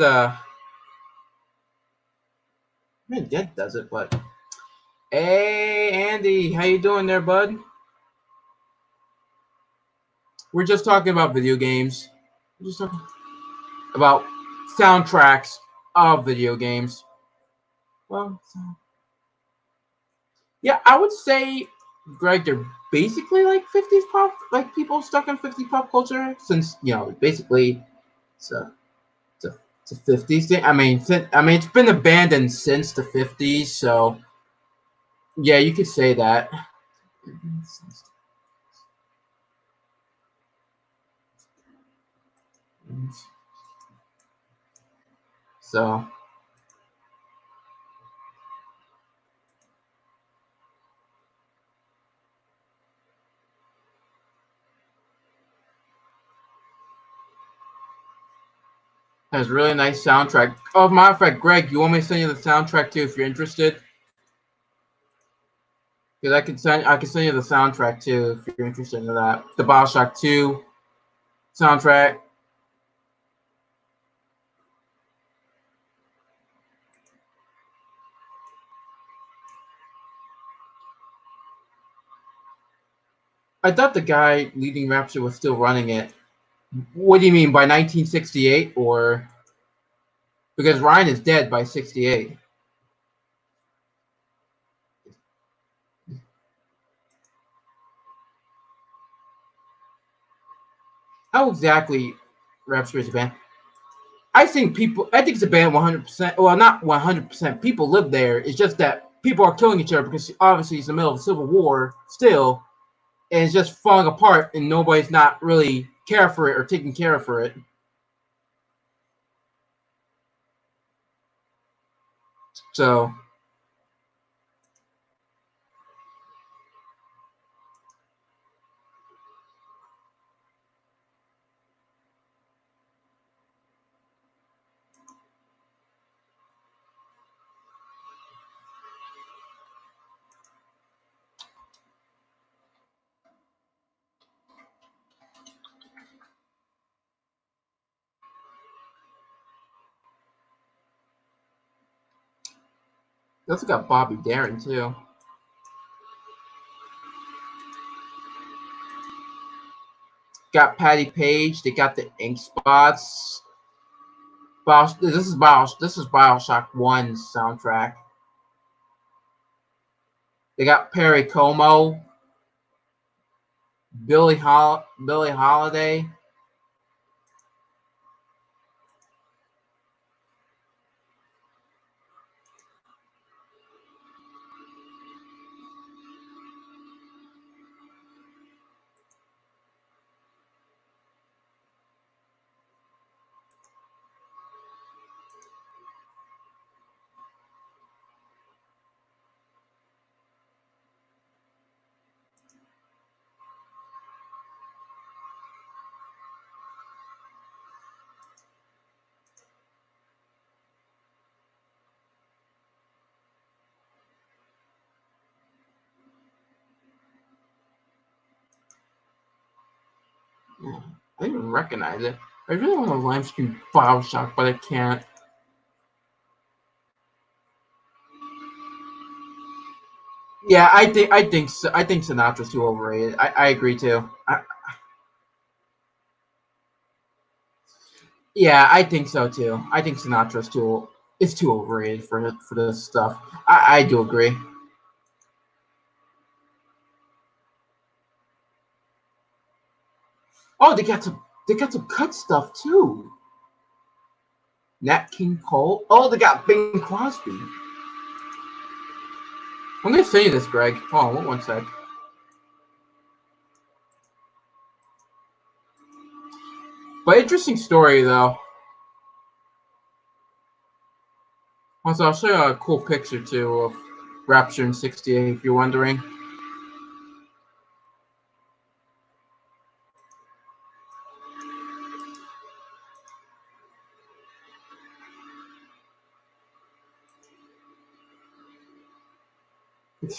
Dead does it, but hey Andy, how you doing there, bud? We're just talking about video games. We're just talking about soundtracks of video games. Well, yeah, I would say, Greg, they're basically like 50s pop, like people stuck in 50s pop culture, since basically it's a it's a 50s thing. I mean, it's been abandoned since the 50s, so yeah, you could say that. So has really nice soundtrack. Oh, matter of fact, Greg, you want me to send you the soundtrack too if you're interested? Because I can send you the soundtrack too if you're interested in that. The BioShock 2 soundtrack. I thought the guy leading Rapture was still running it. What do you mean, by 1968, or because Ryan is dead by 68? How exactly Rapture is a band? I think it's a band 100%. Well, not 100%. People live there. It's just that people are killing each other because obviously it's in the middle of a civil war still, and it's just falling apart, and nobody's not really care for it or taking care of it. So they also got Bobby Darin too. Got Patty Page. They got the Ink Spots. This is BioShock 1's soundtrack. They got Perry Como, Billie Holiday. Yeah, I didn't even recognize it. I really want to live stream BioShock, but I can't. Yeah, I think Sinatra's too overrated. I agree too. Yeah, I think so too. I think Sinatra's too overrated for this stuff. I do agree. Oh, they got some cut stuff too. Nat King Cole. Oh, they got Bing Crosby. I'm gonna say this, Greg. Hold on, one sec. But interesting story though. Also, I'll show you a cool picture too of Rapture in '68 if you're wondering.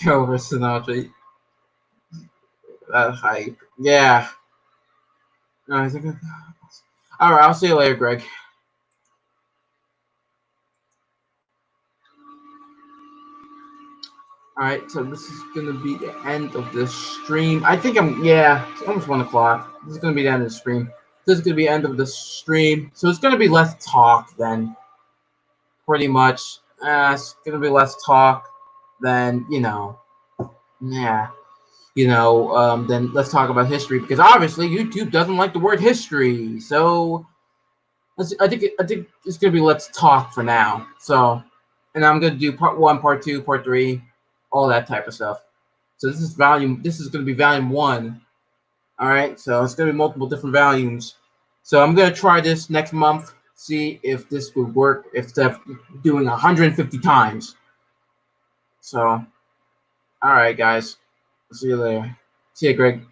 Over Sinatra. That hype. Yeah. No, I think. All right, I'll see you later, Greg. Alright, so this is gonna be the end of this stream. I think it's almost 1 o'clock. This is gonna be the end of the stream. this is gonna be the end of the stream. So it's gonna be less talk then, pretty much. It's gonna be less talk than yeah. Then let's talk about history because obviously YouTube doesn't like the word history. So I think it's gonna be let's talk for now. So, and I'm gonna do part 1, part 2, part 3, all that type of stuff. So this is gonna be volume 1. All right. So it's gonna be multiple different volumes. So I'm gonna try this next month. See if this would work. Instead of doing 150 times. So, all right, guys. See you later. See you, Greg.